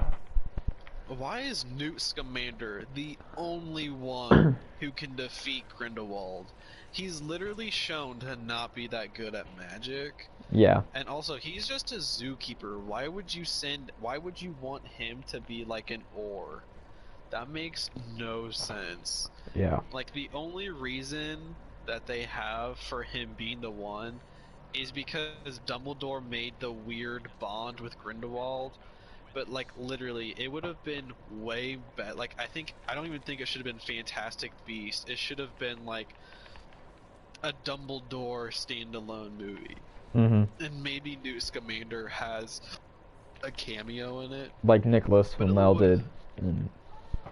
Why is Newt Scamander the only one who can defeat Grindelwald? He's literally shown to not be that good at magic. Yeah, And also, he's just a zookeeper. Why would you want him to be like an Or? That makes no sense. yeah. Like, the only reason that they have for him being the one is because Dumbledore made the weird bond with Grindelwald. But, like, literally, it would have been way better. Like, I don't even think it should have been Fantastic Beast. It should have been, like, a Dumbledore standalone movie. hmm And maybe Newt Scamander has a cameo in it. Like Nicholas But it Flamel would, did in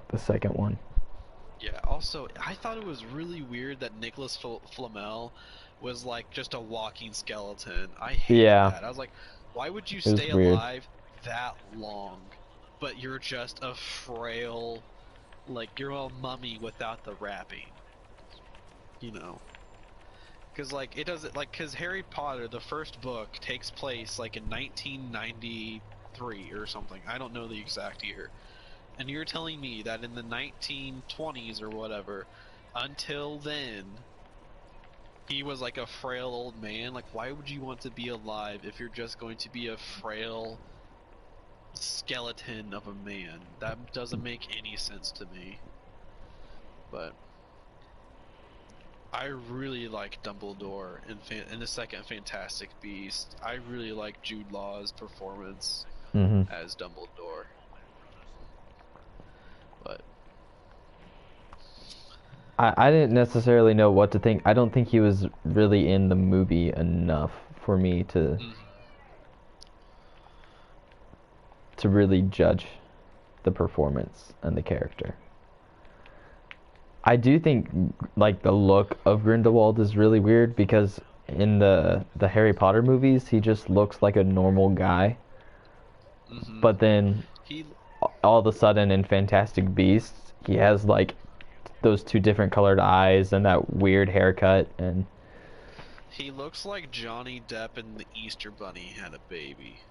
the second one. yeah, also, I thought it was really weird that Nicholas Flamel was like just a walking skeleton. I hated Yeah, that. I was like, why would you it was stay weird. alive that long, but you're just a frail, like, you're a mummy without the wrapping, you know? Because, like, it doesn't, like, because Harry Potter, the first book, takes place, like, in 1993 or something. I don't know the exact year. And you're telling me that in the 1920s or whatever, until then, he was like a frail old man? Like, why would you want to be alive if you're just going to be a frail skeleton of a man? That doesn't make any sense to me. But I really like Dumbledore in the second Fantastic Beast. I really like Jude Law's performance hmm as Dumbledore. But I didn't necessarily know what to think. I don't think he was really in the movie enough for me to really judge the performance and the character. I do think like the look of Grindelwald is really weird because in the Harry Potter movies he just looks like a normal guy, mm-hmm. but then he all of a sudden in Fantastic Beasts he has like those two different colored eyes and that weird haircut and he looks like Johnny Depp and the Easter Bunny had a baby.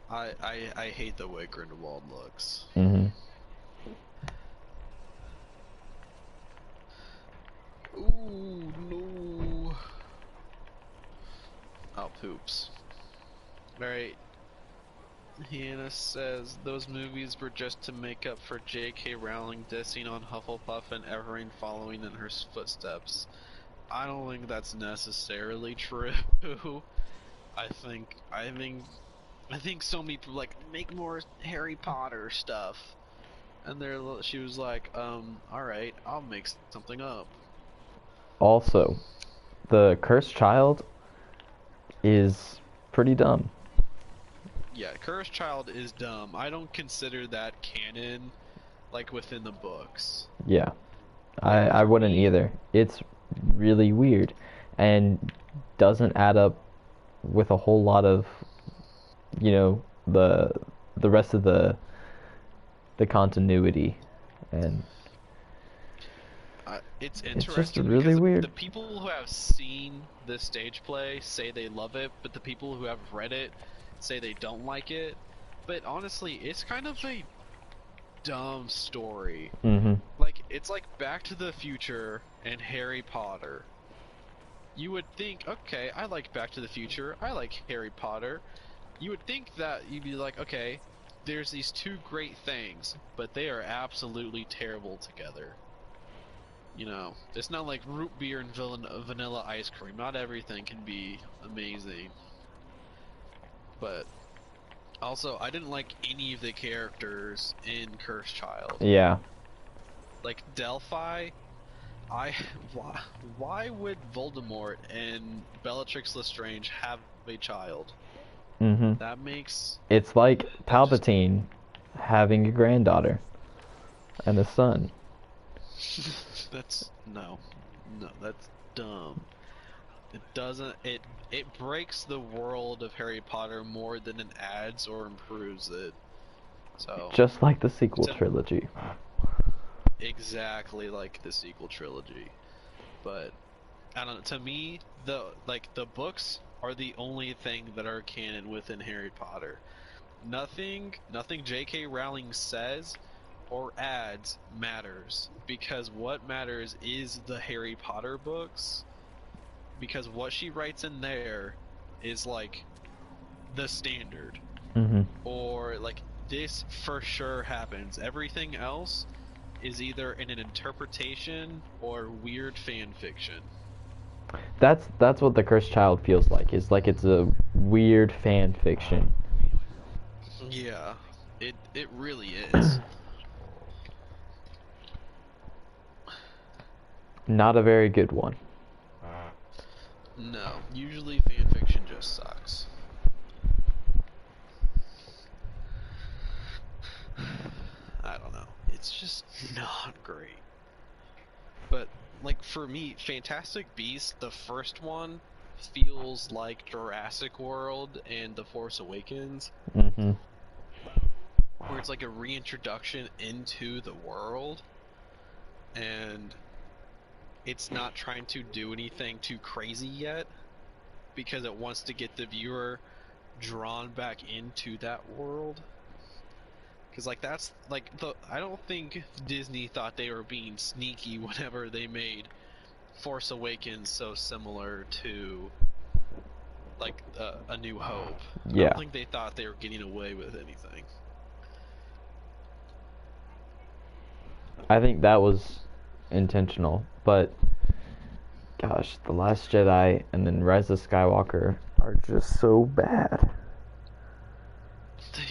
I hate the way Grindelwald looks. hmm Ooh, no. Oh, poops. Alright. Hannah says those movies were just to make up for J.K. Rowling dissing on Hufflepuff and Everine following in her footsteps. I don't think that's necessarily true. I think I think so many people like make more Harry Potter stuff, and she was like, all right, I'll make something up. Also, the cursed child is pretty dumb. Yeah, Cursed Child is dumb. I don't consider that canon, like within the books. Yeah, Like I for wouldn't me, either. It's really weird and doesn't add up with a whole lot of, you know, the rest of the continuity and it's it's just interesting really because weird. the people who have seen this stage play say they love it, but the people who have read it say they don't like it. But honestly, it's kind of a dumb story. hmm Like, it's like Back to the Future and Harry Potter. You would think, okay, I like Back to the Future, I like Harry Potter. You would think that you'd be like, okay, there's these two great things, but they are absolutely terrible together. You know, it's not like root beer and vanilla ice cream. Not everything can be amazing. But also, I didn't like any of the characters in Cursed Child. Yeah. Like Delphi, I why would Voldemort and Bellatrix Lestrange have a child? hmm That makes It's like that just Palpatine having a granddaughter and a son. that's no. No, that's dumb. It doesn't. It breaks the world of Harry Potter more than it adds or improves it. So, Just like the sequel to, trilogy. exactly like the sequel trilogy. But I don't know. To me, the books are the only thing that are canon within Harry Potter. Nothing J.K. Rowling says or adds matters because what matters is the Harry Potter books. Because what she writes in there is like the standard, Hmm. or like this for sure happens. Everything else is either in an interpretation or weird fan fiction. That's what the Cursed Child feels like. It's like it's a weird fan fiction. Yeah, it really is. Not a very good one. No, usually fan fiction just sucks. I don't know. It's just not great. But like for me, Fantastic Beasts, the first one feels like Jurassic World and The Force Awakens, Hmm. where it's like a reintroduction into the world and it's not trying to do anything too crazy yet because it wants to get the viewer drawn back into that world. Because like that's like the I don't think Disney thought they were being sneaky whenever they made Force Awakens so similar to like A New Hope. I don't Yeah, think they thought they were getting away with anything. I think that was intentional, but gosh, The Last Jedi and then Rise of Skywalker are just so bad.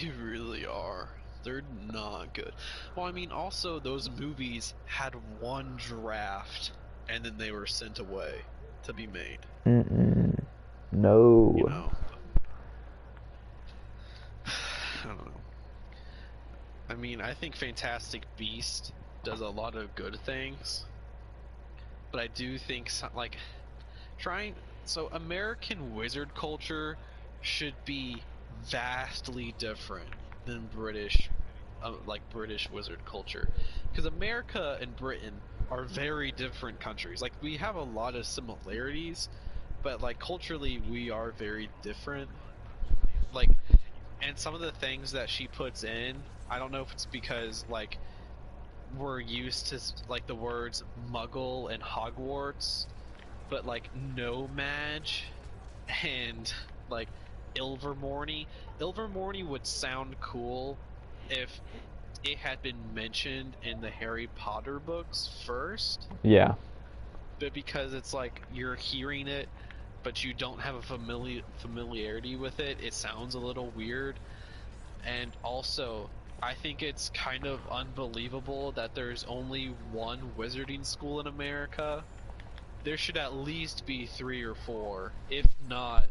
They really are. They're not good. Well, I mean, also those movies had one draft and then they were sent away to be made. Mm-mm. You No. know, I don't know. I mean, I think Fantastic Beast does a lot of good things, but I do think like trying so American wizard culture should be vastly different than British like British wizard culture, because America and Britain are very different countries. Like we have a lot of similarities, but like culturally we are very different. Like, and some of the things that she puts in, I don't know if it's because like we're used to like the words muggle and Hogwarts, but like nomad and like Ilvermorny. Ilvermorny would sound cool if it had been mentioned in the Harry Potter books first, Yeah. but because it's like you're hearing it but you don't have a familiarity with it, it sounds a little weird. And also, I think it's kind of unbelievable that there's only one wizarding school in America. There should at least be 3 or 4, if not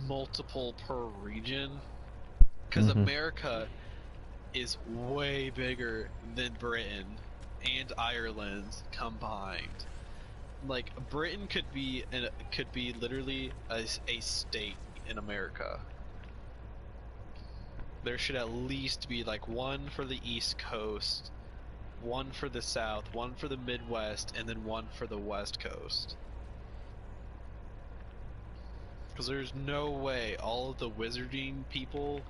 multiple per region, because Hmm. America is way bigger than Britain and Ireland combined. Like Britain could be literally a state in America. There should at least be like one for the East Coast, one for the South, one for the Midwest, and then one for the West Coast. Because there's no way all of the wizarding people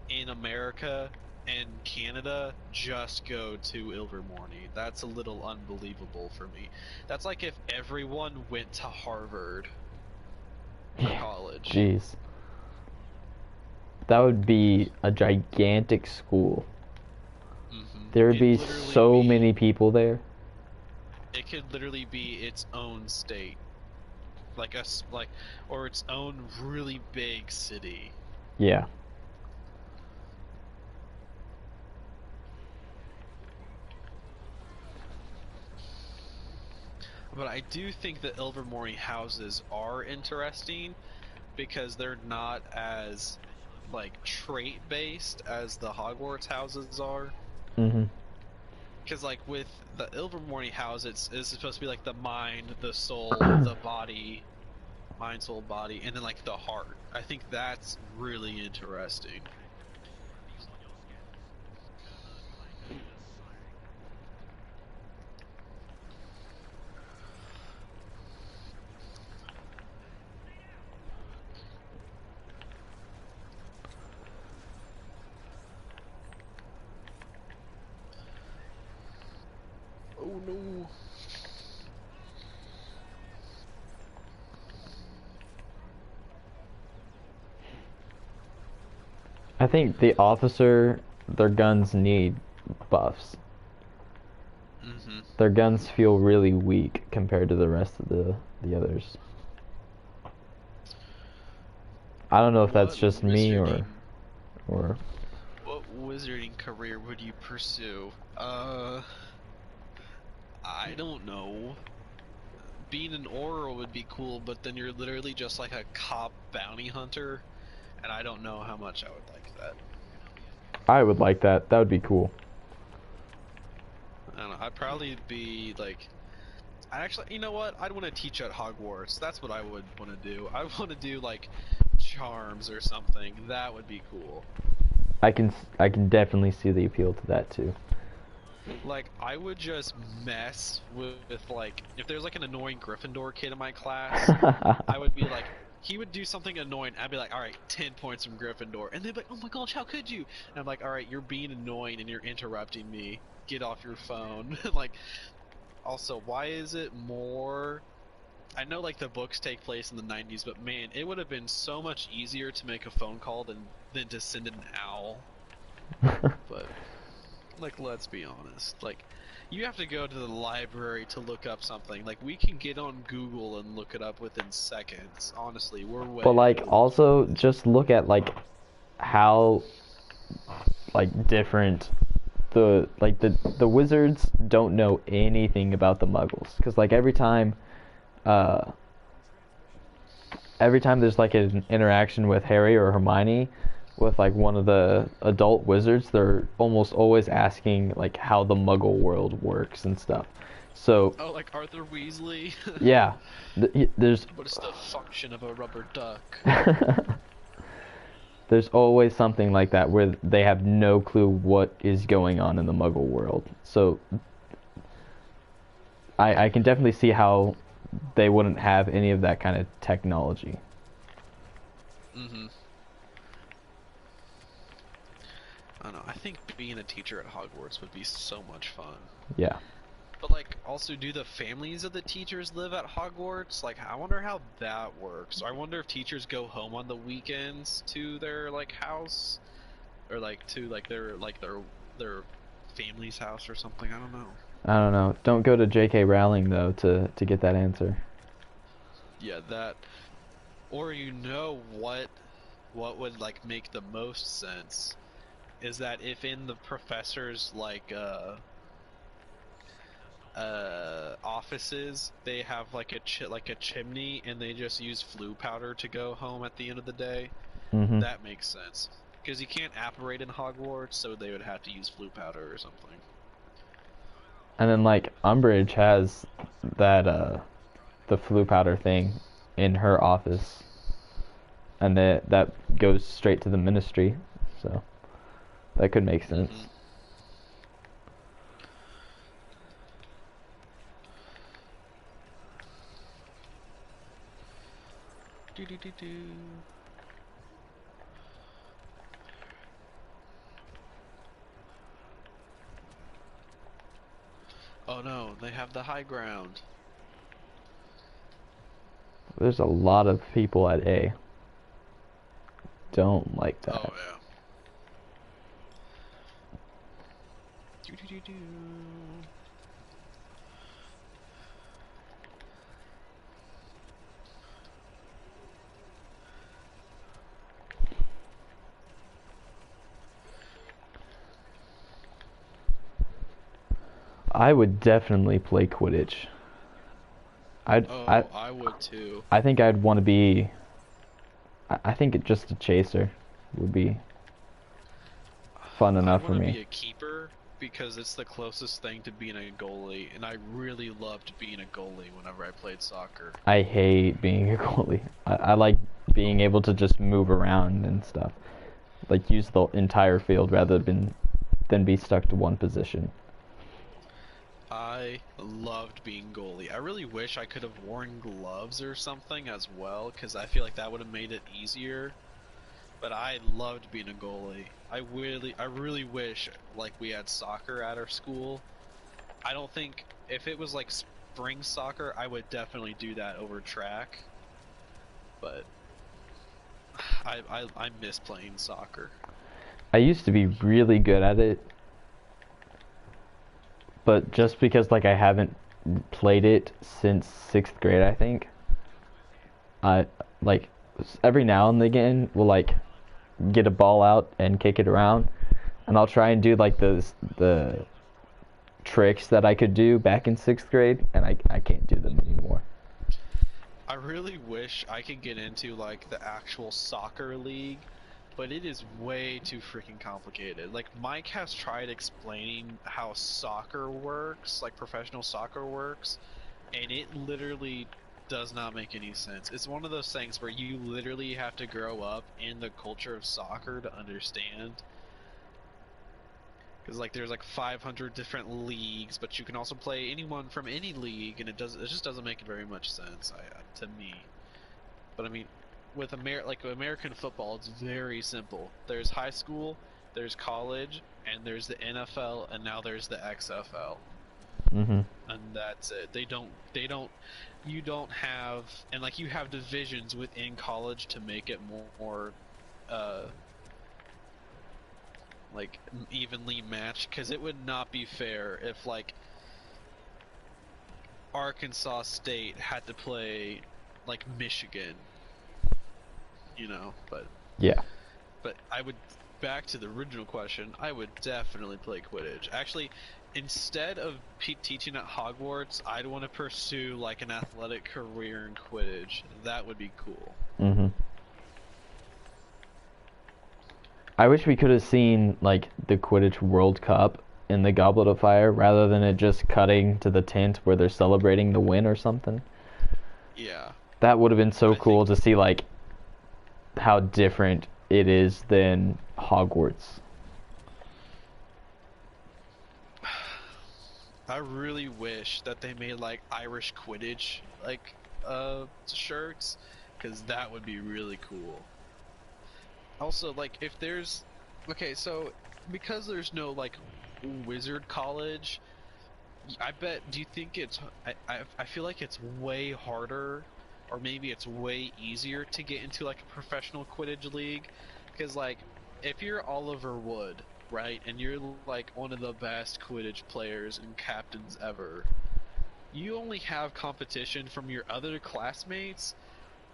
in America and Canada just go to Ilvermorny. That's a little unbelievable for me. That's like if everyone went to Harvard for college. Jeez. That would be a gigantic school. There would It'd be literally so be, many people there. it could literally be its own state, like us, like, or its own really big city. Yeah. But I do think the Ilvermorny houses are interesting because they're not as like trait based as the Hogwarts houses are. Hmm. Because like with the Ilvermorny house, it's supposed to be like the mind, the soul, the body, mind, soul, body, and then like the heart. I think that's really interesting. Oh no. I think the officer, their guns need buffs. Mm-hmm. Their guns feel really weak compared to the rest of the others. I don't know if that's What just me wizarding or what wizarding career would you pursue? I don't know. Being an Auror would be cool, but then you're literally just like a cop bounty hunter, and I don't know how much I would like that. I would like that. That would be cool. I don't know. I'd probably be like, I actually, you know what? I'd want to teach at Hogwarts. That's what I would want to do. I want to do like charms or something. That would be cool. I can definitely see the appeal to that too. Like, I would just mess with like, if there's like an annoying Gryffindor kid in my class, I would be like, he would do something annoying. I'd be like, all right, 10 points from Gryffindor, and they'd be like, oh my gosh, how could you? And I'm like, all right, you're being annoying and you're interrupting me. Get off your phone. Like, also, why is it more? I know like the books take place in the 90s, but man, it would have been so much easier to make a phone call than to send an owl. But like, let's be honest. Like, you have to go to the library to look up something. Like, we can get on Google and look it up within seconds. Honestly, we're way But like ahead of most also people. just look at like how like different the wizards don't know anything about the muggles because like uh every time there's like an interaction with Harry or Hermione with like one of the adult wizards, they're almost always asking like how the muggle world works and stuff. So Oh, like Arthur Weasley? yeah, there's What is the function of a rubber duck? there's always something like that where they have no clue what is going on in the muggle world. So I can definitely see how they wouldn't have any of that kind of technology. Mm-hmm. I don't know. I think being a teacher at Hogwarts would be so much fun. Yeah. But like, also, do the families of the teachers live at Hogwarts? Like, I wonder how that works. I wonder if teachers go home on the weekends to their like house, or like to like their family's house or something. I don't know. I don't know. Don't go to J.K. Rowling though to get that answer. Yeah, that. Or you know what would like make the most sense is that if in the professor's like offices they have like a chimney and they just use flue powder to go home at the end of the day. Mhm. That makes sense because you can't apparate in Hogwarts, so they would have to use flue powder or something. And then like Umbridge has that the flu powder thing in her office, and that goes straight to the ministry, so that could make sense. Mm-hmm. Do do do do. Oh no, they have the high ground. There's a lot of people at A. Don't like Oh that. yeah. Do do do do. I would definitely play Quidditch. Oh, I would too. I think I'd want to be. I think just a chaser would be fun I'd enough for want to me. be a keeper because it's the closest thing to being a goalie, and I really loved being a goalie whenever I played soccer. I hate being a goalie. I like being able to just move around and stuff. Like use the entire field rather than be stuck to one position. I loved being goalie. I really wish I could have worn gloves or something as well, because I feel like that would have made it easier. But I loved being a goalie. I really wish like we had soccer at our school. I don't think if it was like spring soccer, I would definitely do that over track. But I miss playing soccer. I used to be really good at it, but just because like I haven't played it since 6th grade, I think. I like every now and again will like get a ball out and kick it around, and I'll try and do like the tricks that I could do back in 6th grade, and I can't do them anymore. I really wish I could get into like the actual soccer league, but it is way too freaking complicated. Like Mike has tried explaining how soccer works, like professional soccer works, and it literally does not make any sense. It's one of those things where you literally have to grow up in the culture of soccer to understand. Because like there's like 500 different leagues, but you can also play anyone from any league, and it just doesn't make very much sense to me. But I mean, with American football, it's very simple. There's high school, there's college, and there's the NFL, and now there's the XFL. Mhm. And that's it. You don't have, and like you have divisions within college to make it more, uh, like evenly matched, because it would not be fair if like Arkansas State had to play like Michigan, but Yeah. I would, back to the original question, I would definitely play Quidditch. Actually, instead of teaching at Hogwarts, I'd want to pursue like an athletic career in Quidditch. That would be cool. Mhm. I wish we could have seen like the Quidditch World Cup in the Goblet of Fire rather than it just cutting to the tent where they're celebrating the win or something. Yeah. That would have been so I cool think to see like how different it is than Hogwarts. I really wish that they made like Irish Quidditch like shirts, because that would be really cool. Also, like if there's okay, so because there's no like wizard college, I bet. Do you think it's? I feel like it's way harder, or maybe it's way easier to get into like a professional Quidditch league, because like if you're Oliver Wood, right, and you're like one of the best Quidditch players and captains ever, you only have competition from your other classmates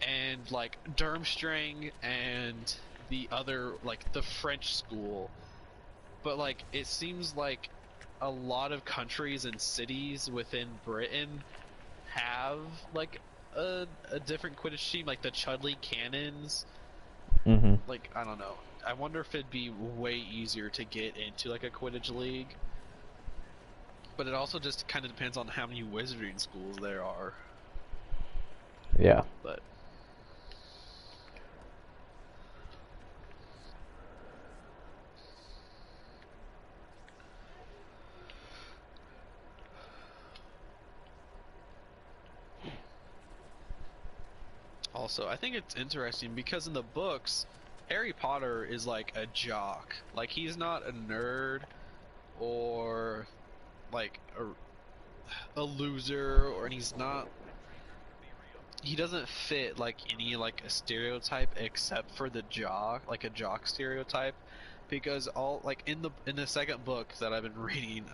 and like Durmstrang and the other like the French school. But like it seems like a lot of countries and cities within Britain have like a different Quidditch team, like the Chudley Cannons. Mhm. Like I don't know. I wonder if it'd be way easier to get into like a Quidditch league. But it also just kind of depends on how many wizarding schools there are. Yeah. But also, I think it's interesting because in the books, Harry Potter is like a jock. Like he's not a nerd or like a loser, or and he's not. He doesn't fit like any like a stereotype except for the jock, like a jock stereotype, because all like in the second book that I've been reading,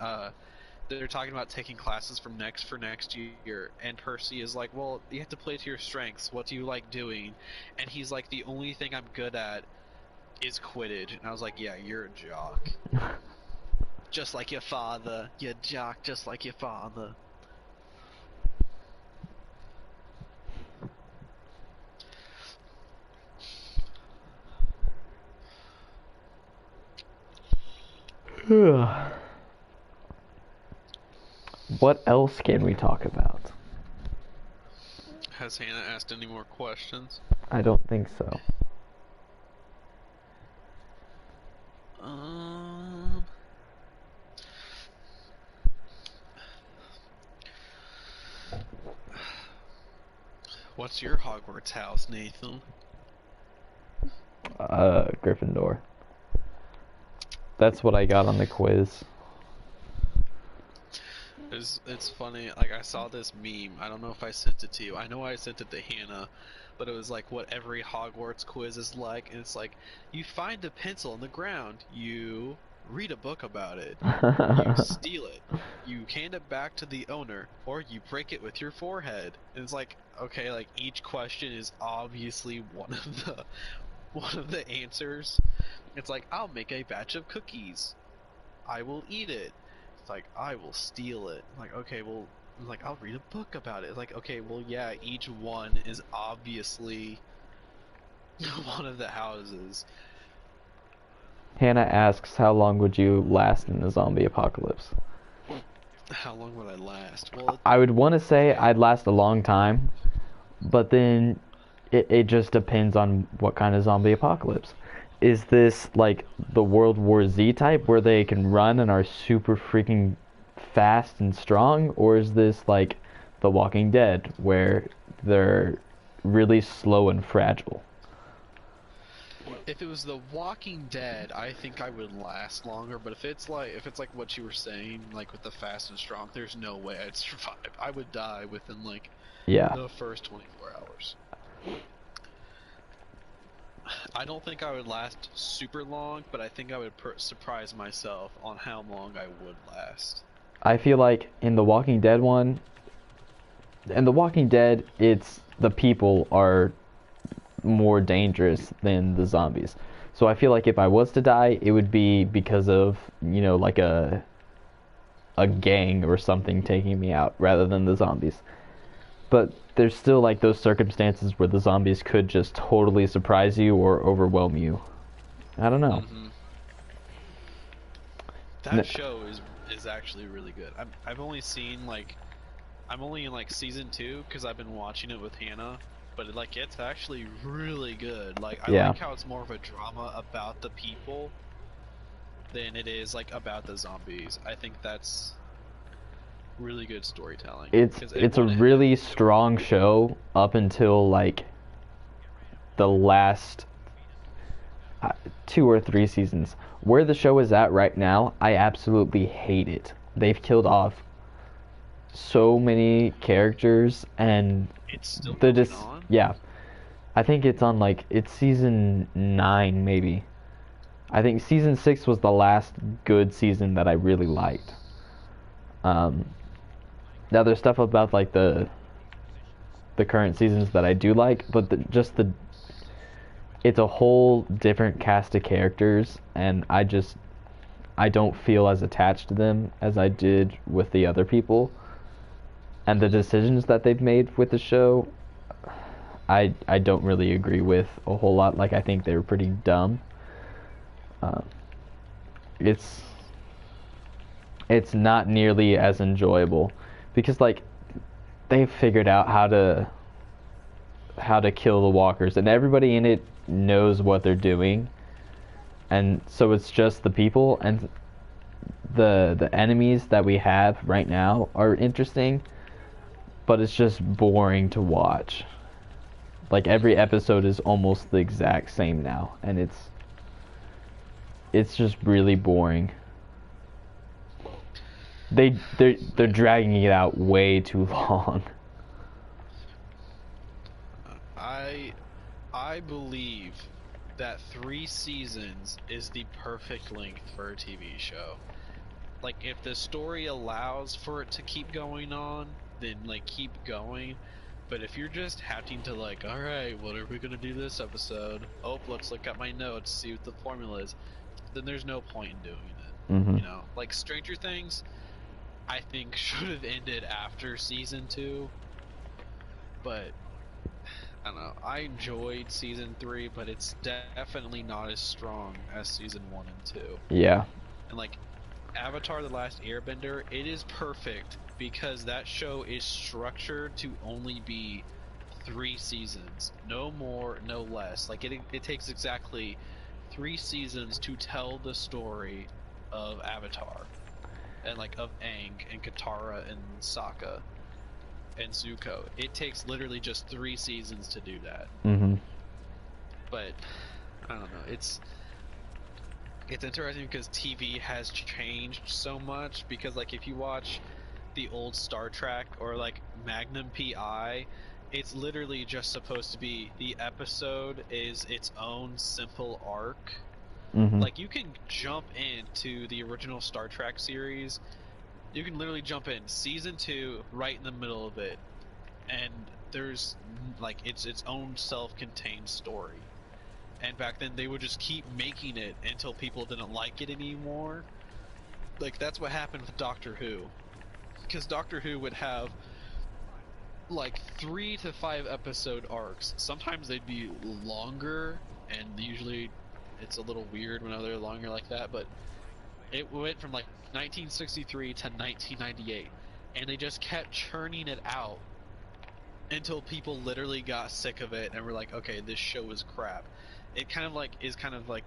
they're talking about taking classes from next year, and Percy is like, well, you have to play to your strengths. What do you like doing? And he's like, the only thing I'm good at is Quidditch. And I was like, yeah, you're a jock. Just like your father. You jock just like your father. What else can we talk about? Has Hannah asked any more questions? I don't think so. Um, what's your Hogwarts house, Nathan? Gryffindor. That's what I got on the quiz. It's funny, like I saw this meme, I don't know if I sent it to you, I know I sent it to Hannah, but it was like what every Hogwarts quiz is like, and it's like, you find a pencil on the ground, you read a book about it, you steal it, you hand it back to the owner, or you break it with your forehead. And it's like, okay, like each question is obviously one of the answers. It's like, I'll make a batch of cookies. I will eat it. It's like, I will steal it. I'm like, okay, well, I'm like, I'll read a book about it. It's like, okay, well, yeah, each one is obviously one of the houses. Hannah asks, how long would you last in the zombie apocalypse? How long would I last? Well, I would want to say I'd last a long time, but then it just depends on what kind of zombie apocalypse. Is this like the World War Z type where they can run and are super freaking fast and strong, or is this like The Walking Dead where they're really slow and fragile? if it was The Walking Dead, I think I would last longer. But if it's like what you were saying, like with the fast and strong, there's no way I'd survive. I would die within like Yeah. the first 24 hours. I don't think I would last super long, but I think I would surprise myself on how long I would last. I feel like in The Walking Dead one, in The Walking Dead, it's the people are more dangerous than the zombies. So I feel like if I was to die, it would be because of, you know, like a gang or something taking me out rather than the zombies. But there's still like those circumstances where the zombies could just totally surprise you or overwhelm you. I don't know. Mm-hmm. That show is actually really good. I've only seen like I'm only in like season 2 because I've been watching it with Hannah, but like it's actually really good. Like I like how it's more of a drama about the people than it is like about the zombies. I think that's really good storytelling. It's a really strong show up until like the last 2 or 3 seasons. Where the show is at right now, I absolutely hate it. They've killed off so many characters, and it's still going on? Yeah, I think it's on like it's season 9 maybe. I think season 6 was the last good season that I really liked. Now there's stuff about like the current seasons that I do like, but it's a whole different cast of characters, and I don't feel as attached to them as I did with the other people. And the decisions that they've made with the show, I don't really agree with a whole lot. Like, I think they were pretty dumb. It's not nearly as enjoyable because like they've figured out how to kill the walkers, and everybody in it knows what they're doing, and so it's just the people, and the enemies that we have right now are interesting, but it's just boring to watch. Like every episode is almost the exact same now, and it's just really boring. They're dragging it out way too long. I believe that 3 seasons is the perfect length for a TV show. Like if the story allows for it to keep going on, then like keep going. But if you're just having to like, alright, what are we gonna do this episode? Oh, let's look at my notes, see what the formula is. Then there's no point in doing it. Mm-hmm. You know, like Stranger Things, I think should have ended after season 2. But I don't know. I enjoyed season 3, but it's definitely not as strong as season 1 and 2. Yeah. And like Avatar: The Last Airbender, it is perfect because that show is structured to only be 3 seasons, no more, no less. Like it takes exactly 3 seasons to tell the story of Avatar and like of Aang and Katara and Sokka and Zuko. It takes literally just 3 seasons to do that. Mm-hmm. But I don't know. It's interesting because TV has changed so much. Because like if you watch the old Star Trek or like Magnum PI, it's literally just supposed to be the episode is its own simple arc. Mm-hmm. Like you can jump into the original Star Trek series. You can literally jump in season 2 right in the middle of it, and there's like it's its own self-contained story. And back then they would just keep making it until people didn't like it anymore. Like that's what happened with Doctor Who, because Doctor Who would have like 3 to 5 episode arcs. Sometimes they'd be longer, and usually it's a little weird when they're longer like that, but it went from like 1963 to 1998, and they just kept churning it out until people literally got sick of it and were like, okay, this show is crap. It kind of like is kind of like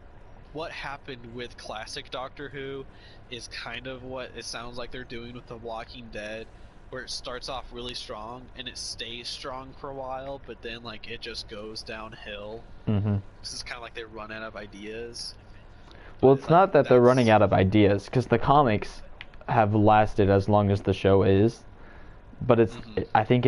what happened with classic Doctor Who is kind of what it sounds like they're doing with The Walking Dead, where it starts off really strong and it stays strong for a while, but then like it just goes downhill. Mm-hmm. This is kind of like they run out of ideas. Well, it's not that they're running out of ideas, because the comics have lasted as long as the show is, but it's I think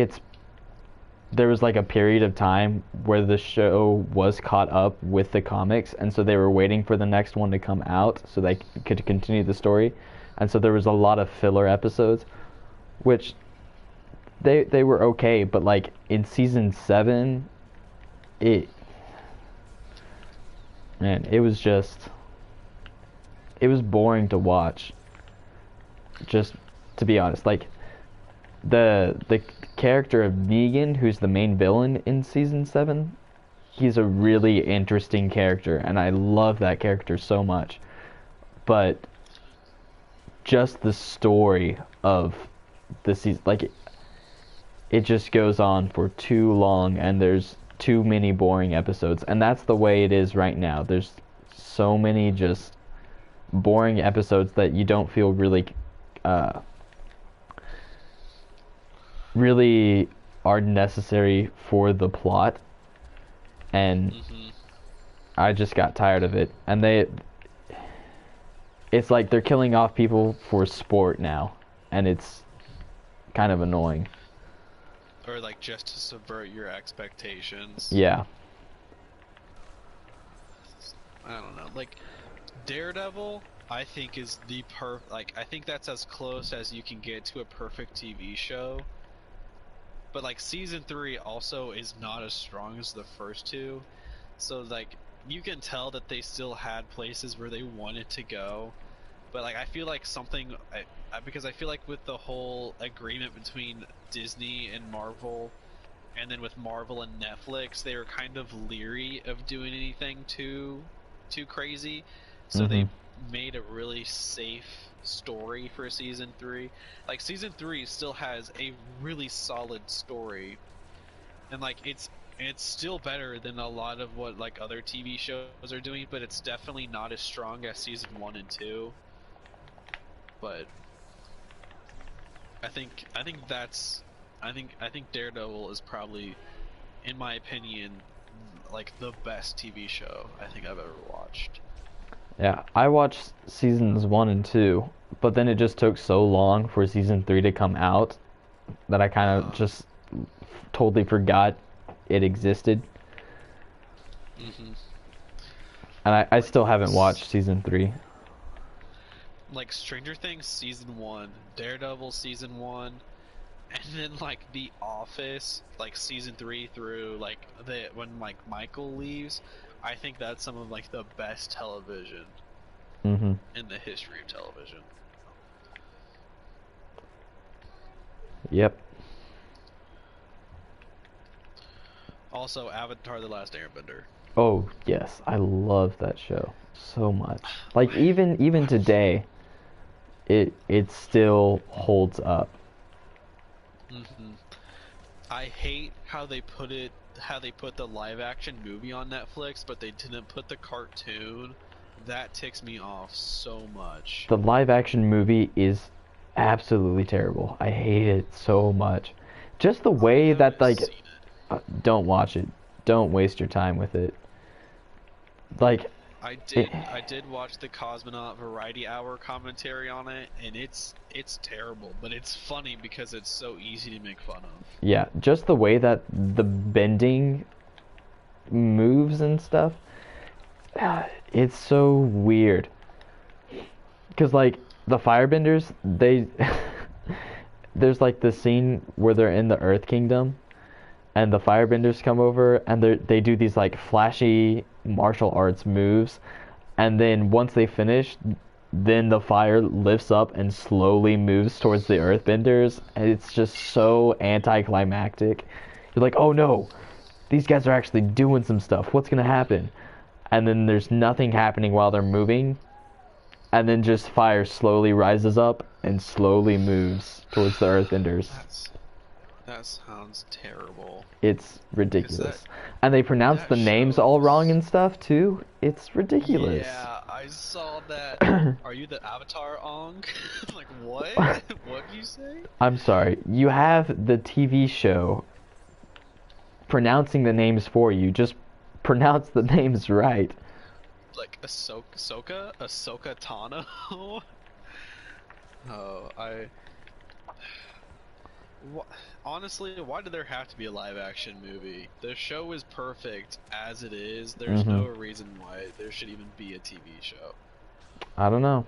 there was like a period of time where the show was caught up with the comics, and so they were waiting for the next one to come out so they could continue the story, and so there was a lot of filler episodes, which they were okay, but like in season 7, it was boring to watch, just to be honest. Like the character of Negan, who's the main villain in season 7, he's a really interesting character, and I love that character so much. But just the story of the season, like it just goes on for too long, and there's too many boring episodes, and that's the way it is right now. There's so many just boring episodes that you don't feel really are necessary for the plot, and I just got tired of it. And it's like they're killing off people for sport now, and it's kind of annoying. Or like just to subvert your expectations. Yeah. I don't know. Like Daredevil, I think is the I think that's as close as you can get to a perfect TV show. But like season 3 also is not as strong as the first 2. So like you can tell that they still had places where they wanted to go. But like I feel like because I feel like with the whole agreement between Disney and Marvel, and then with Marvel and Netflix, they were kind of leery of doing anything too crazy. So they made a really safe story for season 3. Like season 3 still has a really solid story, and like it's still better than a lot of what like other TV shows are doing, but it's definitely not as strong as season 1 and 2. But I think Daredevil is probably, in my opinion, like the best TV show I think I've ever watched. Yeah, I watched seasons 1 and 2, but then it just took so long for season 3 to come out that I kind of just totally forgot it existed. And I still haven't watched season 3. Like Stranger Things season 1, Daredevil season 1, and then like The Office, like season 3 through like when like Michael leaves. I think that's some of like the best television in the history of television. Yep. Also, Avatar: The Last Airbender. Oh yes, I love that show so much. Like even today, it still holds up. Hmm. I hate how they put the live action movie on Netflix, but they didn't put the cartoon. That ticks me off so much. The live action movie is absolutely terrible. I hate it so much. Just the I way that haven't like seen it. don't watch it. Don't waste your time with it. Like it, I did watch the Cosmonaut Variety Hour commentary on it, and it's terrible, but it's funny because it's so easy to make fun of. yeah, just the way that the bending moves and stuff. It's so weird. Cuz like the firebenders, they there's like the scene where they're in the Earth Kingdom and the firebenders come over and they do these like flashy martial arts moves, and then once they finish, then the fire lifts up and slowly moves towards the earthbenders, and it's just so anticlimactic. You're like, oh no, these guys are actually doing some stuff, what's gonna happen? And then there's nothing happening while they're moving, and then just fire slowly rises up and slowly moves towards the earthbenders. That's that sounds terrible. It's Is that ridiculous. And they pronounce that the names all wrong shows? and stuff too. It's ridiculous. Yeah, I saw that. Are you the Avatar Ong? Like what? What'd you say? I'm sorry. You have the TV show pronouncing the names for you. Just pronounce the names right. Like Ahsoka Tano? Oh, wh honestly, why did there have to be a live action movie? The show is perfect as it is. There's Hmm. no reason why there should even be a TV show. I don't know.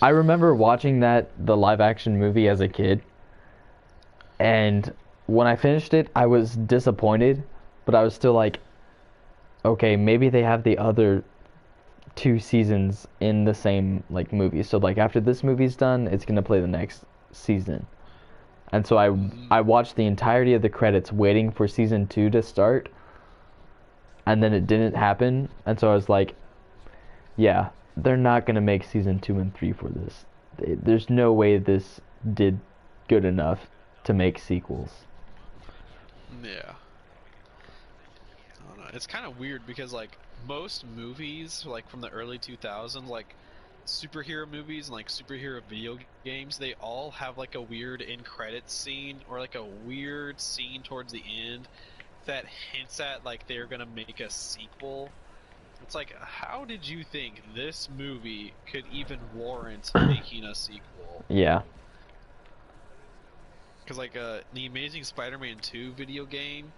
I remember watching the live action movie as a kid, and when I finished it, I was disappointed, but I was still like, okay, maybe they have the other two seasons in the same like movie. So like after this movie's done, it's gonna play the next season. And so Hmm. I watched the entirety of the credits waiting for season 2 to start, and then it didn't happen, and so I was like, yeah, they're not gonna make season 2 and 3 for this. There's no way this did good enough to make sequels. Yeah. I don't know. It's kind of weird because like most movies like from the early 2000s like superhero movies and like superhero video games, they all have like a weird end credits scene or like a weird scene towards the end that hints at like they're going to make a sequel. It's like how did you think this movie could even warrant making a sequel? Yeah. Cuz like the Amazing Spider-Man 2 video game,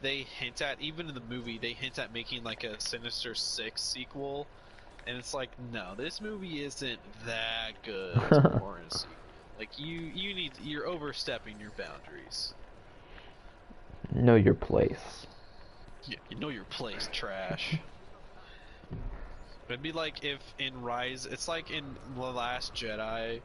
they hint at even in the movie they hint at making like a Sinister Six sequel, and it's like no, this movie isn't that good to warrant a sequel. Like you're overstepping your boundaries. Know your place. You know your place, trash. It'd be like if in Rise, it's like in The Last Jedi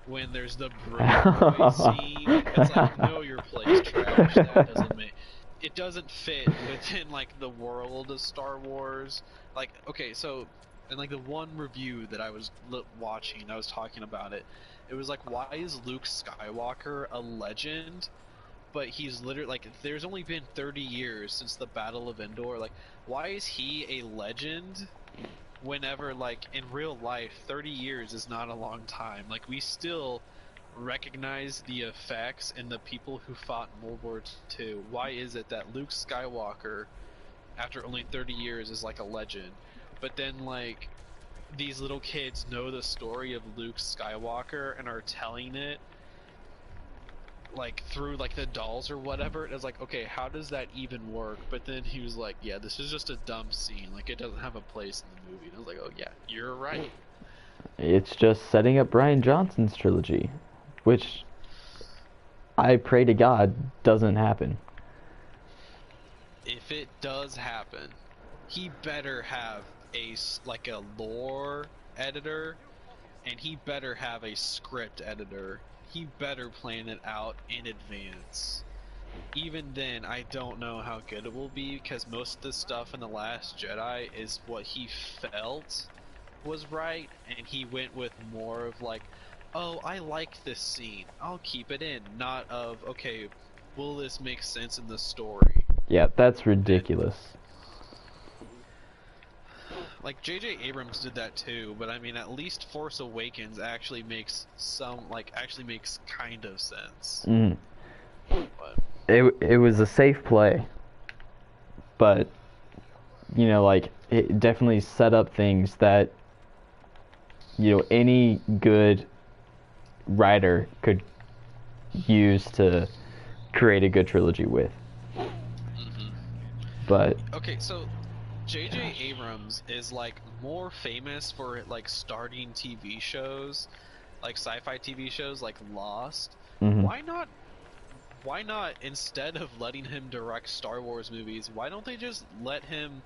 when there's the bridge boy scene. It's like know your place, trash. That doesn't make it doesn't fit within like the world of Star Wars. Like okay, so in like the one review that I was watching, I was talking about it. It was like why is Luke Skywalker a legend? But he's literally like there's only been 30 years since the Battle of Endor. Like why is he a legend? Whenever like in real life 30 years is not a long time. Like we still recognize the effects and the people who fought in World War II. Why is it that Luke Skywalker after only 30 years is like a legend, but then like these little kids know the story of Luke Skywalker and are telling it like through like the dolls or whatever? It's like okay, how does that even work? But then he was like, yeah, this is just a dumb scene, like it doesn't have a place in the movie. And I was like, oh yeah, you're right. It's just setting up Brian Johnson's trilogy, which I pray to God doesn't happen. If it does happen, he better have like a lore editor, and he better have a script editor. He better plan it out in advance. even then, I don't know how good it will be because most of the stuff in The Last Jedi is what he felt was right, and he went with more of like, oh, I like this scene, I'll keep it in, not of, okay, will this make sense in the story? Yeah, that's And ridiculous. like J.J. Abrams did that too, but I mean, at least Force Awakens actually makes actually makes kind of sense. Mm. But It was a safe play, but like it definitely set up things that any good writer could use to create a good trilogy with. mhm. But Okay, so J.J. Abrams is like more famous for like starting TV shows, like sci-fi TV shows like Lost. mhm. Why not why not, instead of letting him direct Star Wars movies, why don't they just let him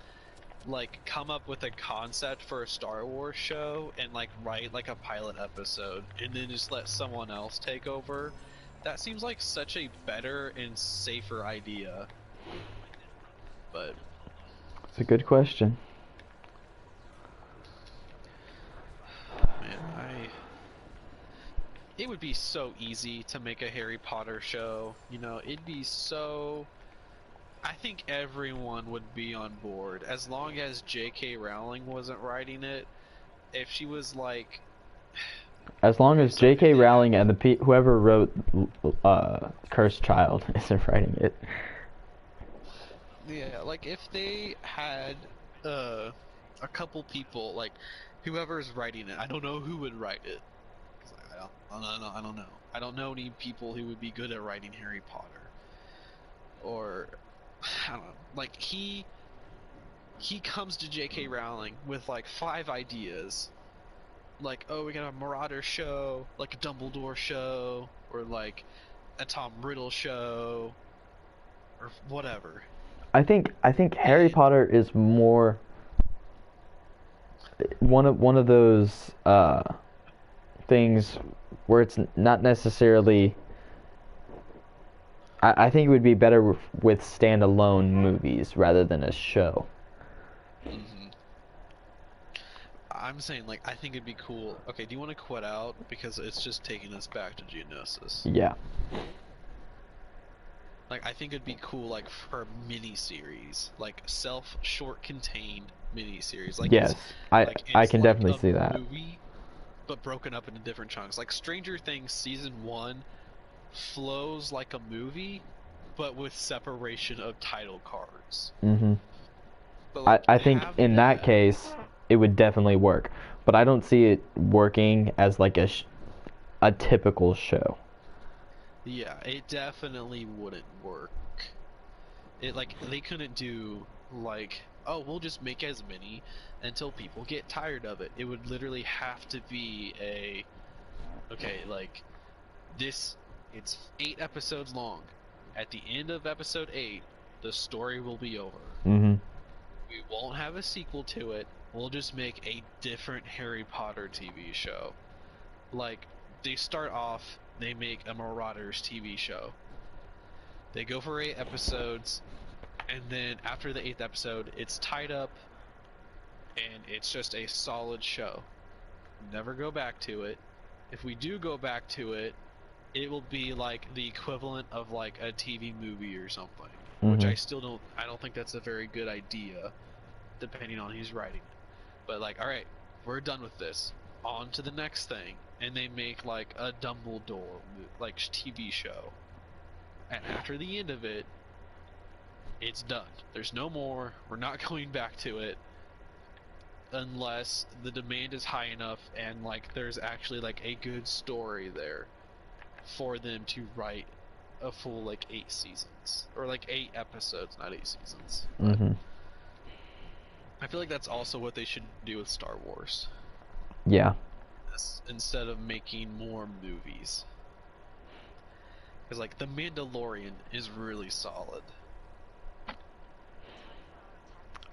like come up with a concept for a Star Wars show and like write like a pilot episode and then just let someone else take over? That seems like such a better and safer idea. But It's a good question. man, I it would be so easy to make a Harry Potter show. You know, it'd be so I think everyone would be on board as long as J.K. Rowling wasn't writing it. If she was like, As long okay, as so if J.K. they had, Rowling and whoever wrote Cursed Child isn't writing it. yeah, like if they had uh a couple people, like whoever's writing it, I don't know who would write it. 'Cause I don't know. I don't know any people who would be good at writing Harry Potter. Or I don't know. Like he comes to J.K. Rowling with like 5 ideas, like, oh, we got a Marauder show, like a Dumbledore show, or like a Tom Riddle show, or whatever. I think Harry And Potter is more one of those things where it's not necessarily. I think it would be better with standalone movies rather than a show. mhm. I'm saying, like, I think it'd be cool. Okay, do you want to quit out because it's just taking us back to Geonosis? Yeah. Like, I think it'd be cool, like, for a mini series, like short contained mini series, Yes. I like I it's can like definitely a see that. movie but broken up into different chunks. Like Stranger Things season 1 flows like a movie, but with separation of title cards. Mhm. But I like think have in that that. case it would definitely work, but I don't see it working as like a typical show. Yeah, it definitely wouldn't work. It like they couldn't do like, oh, we'll just make as many until people get tired of it. It would literally have to be a okay, like this it's 8 episodes long. At the end of episode 8, the story will be over. Mhm. We won't have a sequel to it. We'll just make a different Harry Potter TV show. Like, they start off, they make a Marauders TV show. They go for 8 episodes, and then after the 8th episode, it's tied up, and it's just a solid show. Never go back to it. If we do go back to it, it will be like the equivalent of like a TV movie or something, which Mhm. I don't think that's a very good idea, depending on who's writing it. But like, all right, we're done with this. On to the next thing, and they make like a Dumbledore like TV show, and after the end of it, it's done. There's no more. We're not going back to it unless the demand is high enough and like there's actually like a good story there for them to write a full like 8 seasons or like 8 episodes, not 8 seasons. But Mhm. I feel like that's also what they should do with Star Wars. Yeah. Instead of making more movies. Because, like, The Mandalorian is really solid.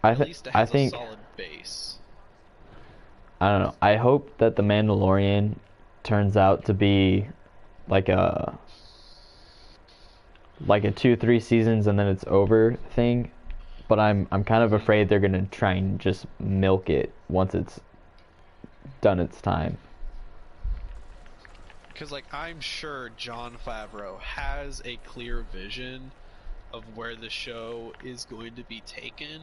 I At th- least it I has a think solid base. I don't know. I hope that the Mandalorian turns out to be like like a 2-3 seasons and then it's over thing. But I'm kind of afraid they're gonna try and just milk it once it's done its time. Because like I'm sure Jon Favreau has a clear vision of where the show is going to be taken.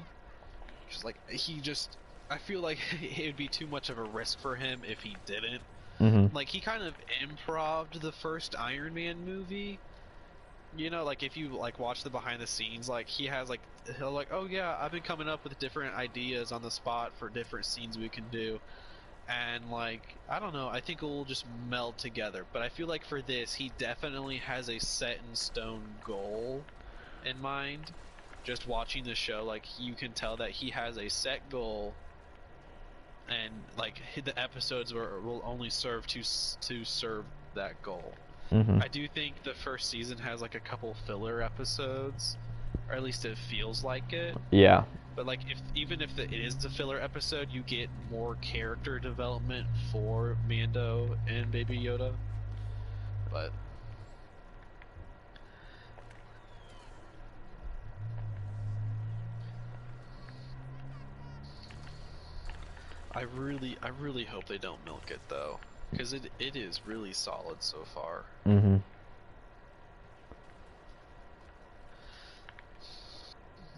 Just like I feel like it would be too much of a risk for him if he didn't. Mm-hmm. Like he kind of improv'd the first Iron Man movie. You know, like if you like watch the behind the scenes, like he'll like, oh yeah, I've been coming up with different ideas on the spot for different scenes we can do. And like, I don't know, I think it will just meld together. But I feel like for this, he definitely has a set in stone goal in mind. Just watching the show, like you can tell that he has a set goal, and like the episodes will only serve to serve that goal. Mm-hmm. I do think the first season has like a couple filler episodes, or at least it feels like it. Yeah. But like, even if it is a filler episode, you get more character development for Mando and Baby Yoda. But I really hope they don't milk it though, because it is really solid so far. Mm-hmm.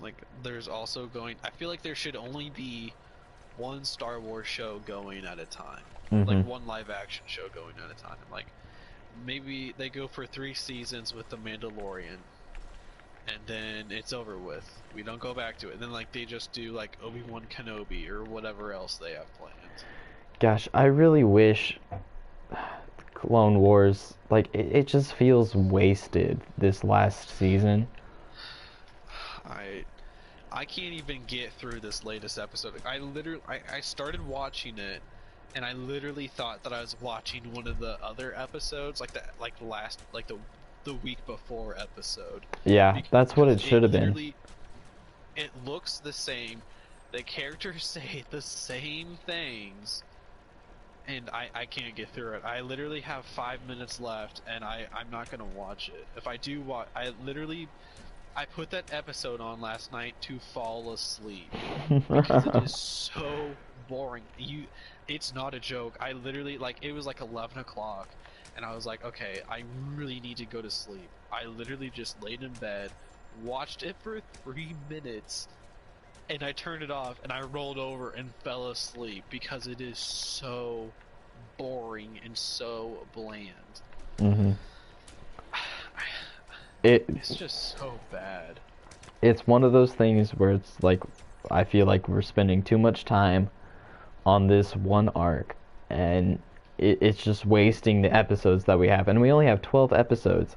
Like, there's also I feel like there should only be one Star Wars show going at a time. Mm-hmm. Like one live action show going at a time. Like maybe they go for 3 seasons with The Mandalorian, and then it's over with. We don't go back to it. And then like they just do like Obi-Wan Kenobi or whatever else they have planned. Gosh, I really wish Clone Wars, like it just feels wasted this last season. I can't even get through this latest episode. I started watching it, and I literally thought that I was watching one of the other episodes, like the week before episode. Yeah, that's what it should have been. It looks the same. The characters say the same things, and I can't get through it. I literally have 5 minutes left, and I'm not gonna watch it. If I do watch, I put that episode on last night to fall asleep because it is so boring. It's not a joke. I literally, like, it was like 11 o'clock, and I was like, okay, I really need to go to sleep. I literally just laid in bed, watched it for 3 minutes, and I turned it off, and I rolled over and fell asleep because it is so boring and so bland. Mm-hmm. It's just so bad. It's one of those things where it's like, I feel like we're spending too much time on this one arc, and it's just wasting the episodes that we have, and we only have 12 episodes.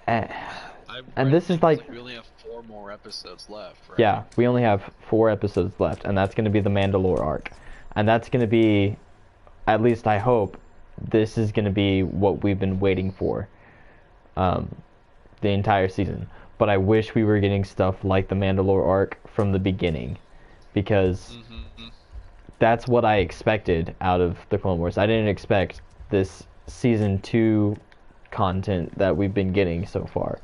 And this is like we only have 4 more episodes left, right? Yeah, we only have 4 episodes left, and that's going to be the Mandalore arc. And that's going to be, at least I hope, this is going to be what we've been waiting for. The entire season. But I wish we were getting stuff like the Mandalore arc from the beginning, because that's what I expected out of the Clone Wars. I didn't expect this season 2 content that we've been getting so far.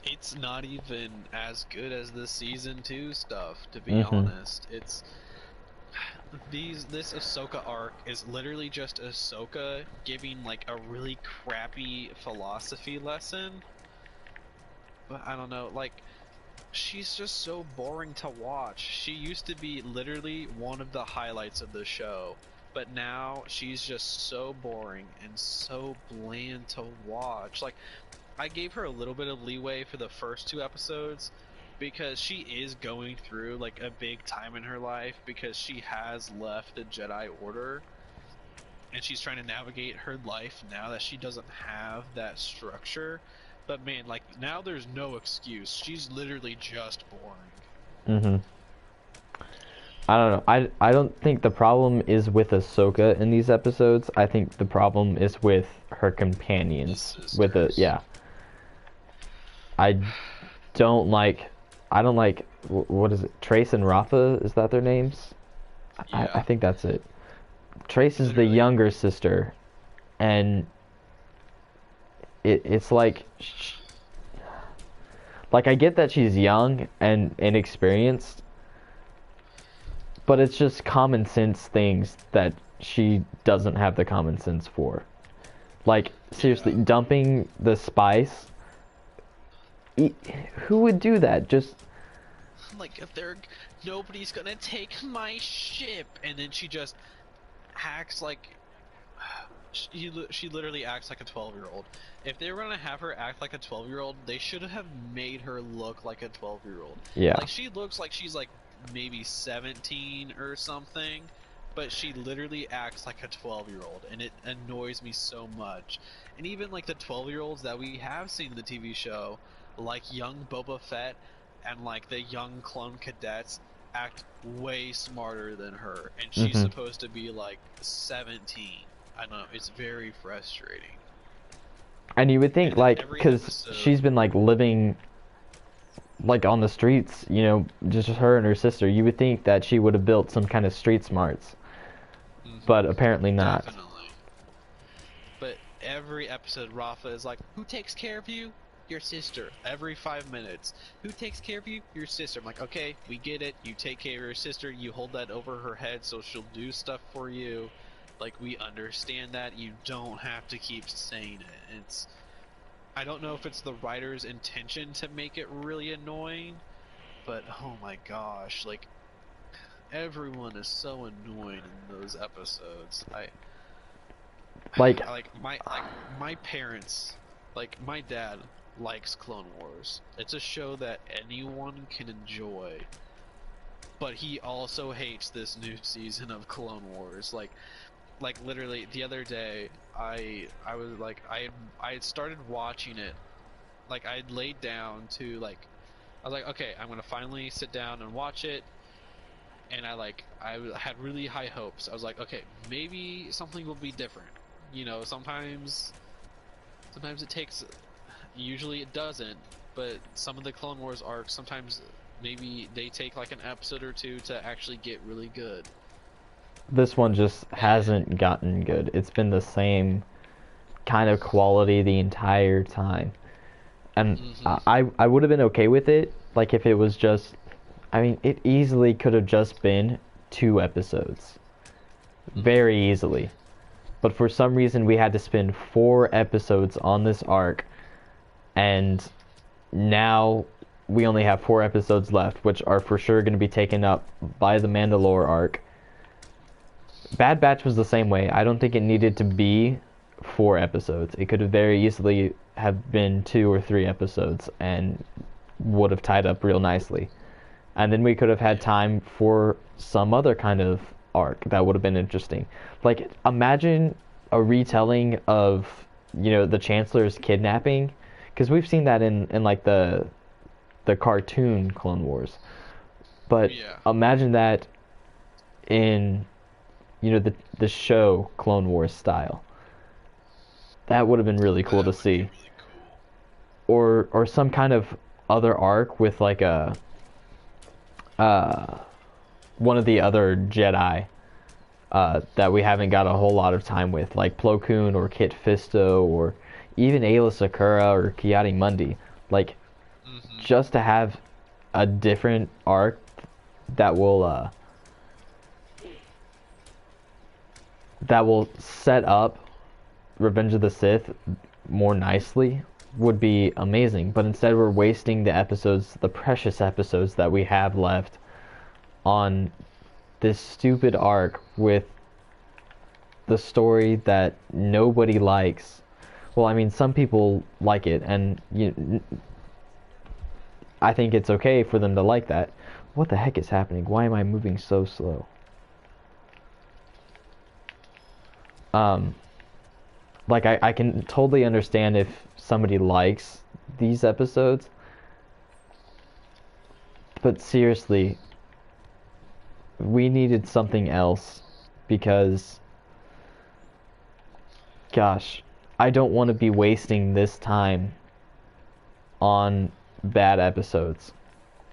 It's not even as good as the season 2 stuff, to be honest. It's this Ahsoka arc is literally just Ahsoka giving like a really crappy philosophy lesson. But I don't know, like, she's just so boring to watch. She used to be literally one of the highlights of the show, but now she's just so boring and so bland to watch. Like, I gave her a little bit of leeway for the first 2 episodes, because she is going through like a big time in her life, because she has left the Jedi Order and she's trying to navigate her life now that she doesn't have that structure. But man, like, now there's no excuse. She's literally just boring. I don't know. I don't think the problem is with Ahsoka in these episodes. I think the problem is with her companions. Yeah. I don't like, what is it? Trace and Rafa, is that their names? Yeah. I think that's it. Trace is the younger sister, and it's like I get that she's young and inexperienced, but it's just common sense things that she doesn't have the common sense for. Like, seriously, Yeah. dumping the spice. Who would do that? Just Like, if they're nobody's gonna take my ship, and then she just acts like she literally acts like a 12-year-old. If they were gonna have her act like a 12-year-old, they should have made her look like a 12-year-old. yeah. Like, she looks like she's like maybe 17 or something, but she literally acts like a 12-year-old, and it annoys me so much. And even like the 12-year-olds that we have seen in the TV show, like young Boba Fett and like the young clone cadets, act way smarter than her, and she's hmm supposed to be like 17. I know, it's very frustrating. And you would think, And then like, every because episode, she's been like living like on the streets, just her and her sister. You would think that she would have built some kind of street smarts, but apparently not. definitely. But every episode, Rafa is like, "Who takes care of you? Your sister." Every 5 minutes, "Who takes care of you? Your sister." I'm like, "Okay, we get it. You take care of your sister. You hold that over her head so she'll do stuff for you. Like, we understand that. You don't have to keep saying it." I don't know if it's the writer's intention to make it really annoying, but oh my gosh, like, everyone is so annoying in those episodes. Like, My parents, like my dad likes Clone Wars. It's a show that anyone can enjoy, but he also hates this new season of Clone Wars. Like literally the other day, I was like I had started watching it. Like, I'd laid down to like, I was like, okay, I'm gonna finally sit down and watch it. And I had really high hopes. I was like, okay, maybe something will be different. Sometimes it takes. Usually it doesn't, but some of the Clone Wars arcs, sometimes maybe they take like an episode or two to actually get really good. this one just And hasn't gotten good. It's been the same kind of quality the entire time. And hmm I would have been okay with it, like if it was just, I mean, it easily could have just been 2 episodes. Very easily. But for some reason, we had to spend 4 episodes on this arc, and now we only have 4 episodes left, which are for sure going to be taken up by the Mandalore arc. Bad Batch was the same way. I don't think it needed to be 4 episodes. It could have very easily have been 2 or 3 episodes and would have tied up real nicely. And then we could have had yeah, time for some other kind of arc that would have been interesting. Like, imagine a retelling of, the Chancellor's kidnapping, because we've seen that in like the cartoon Clone Wars. But yeah, imagine that in, the show Clone Wars style. That would have been really cool that to would be see. really cool. Or some kind of other arc with like a uh one of the other Jedi that we haven't got a whole lot of time with, like Plo Koon or Kit Fisto or even Ayla Sakura or Kiadi Mundi. Like, hmm just to have a different arc that will set up Revenge of the Sith more nicely would be amazing. But instead, we're wasting the precious episodes that we have left on this stupid arc with the story that nobody likes. Well, I mean, some people like it, and I think it's okay for them to like that. What the heck is happening? Why am I moving so slow? Um, like I can totally understand if somebody likes these episodes, but seriously, we needed something else because, gosh, I don't want to be wasting this time on bad episodes.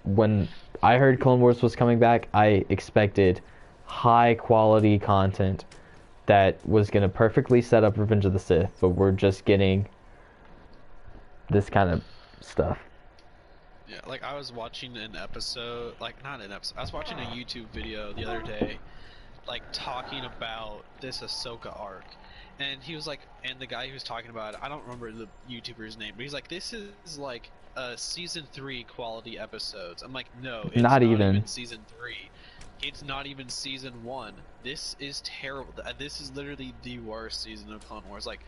When I heard Clone Wars was coming back, I expected high quality content that was going to perfectly set up Revenge of the Sith, but we're just getting this kind of stuff. Yeah, like I was watching an episode, like not an episode, I was watching a YouTube video the other day, like talking about this Ahsoka arc. And he was like, and the guy who was talking about it, I don't remember the YouTuber's name, but he's like, this is like season 3 quality episodes. I'm like, no, it's Not not even. even season 3. It's not even season 1. This is terrible. This is literally the worst season of Clone Wars. Like,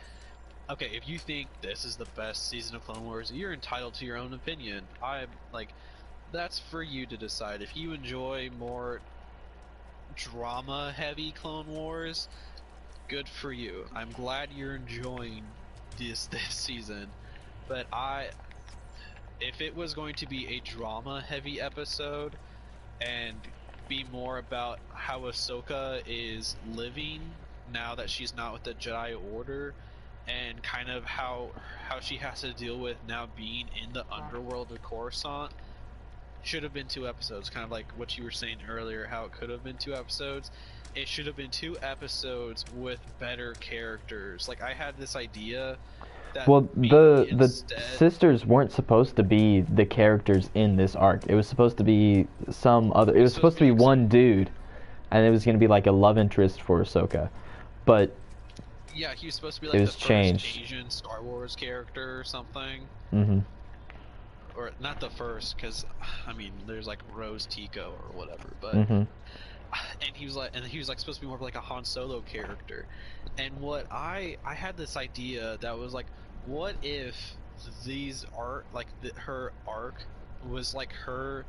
okay, if you think this is the best season of Clone Wars, you're entitled to your own opinion. I'm like, that's for you to decide. If you enjoy more drama heavy Clone Wars, good for you. I'm glad you're enjoying this season. But if it was going to be a drama heavy episode and be more about how Ahsoka is living now that she's not with the Jedi Order, and kind of how she has to deal with now being in the underworld of Coruscant, should have been 2 episodes. Kind of like what you were saying earlier, how it could have been 2 episodes. It should have been 2 episodes with better characters. Like, I had this idea that Well, the instead, sisters weren't supposed to be the characters in this arc. It was supposed to be some other. It was supposed to be one dude, and it was going to be like a love interest for Ahsoka, but yeah, he was supposed to be it like the was first changed. Asian Star Wars character or something. Mm-hmm. Or not the first, because I mean, there's like Rose Tico or whatever, but Mm-hmm. and he was like supposed to be more of like a Han Solo character. And what I had this idea that was like, what if these are like her arc was like her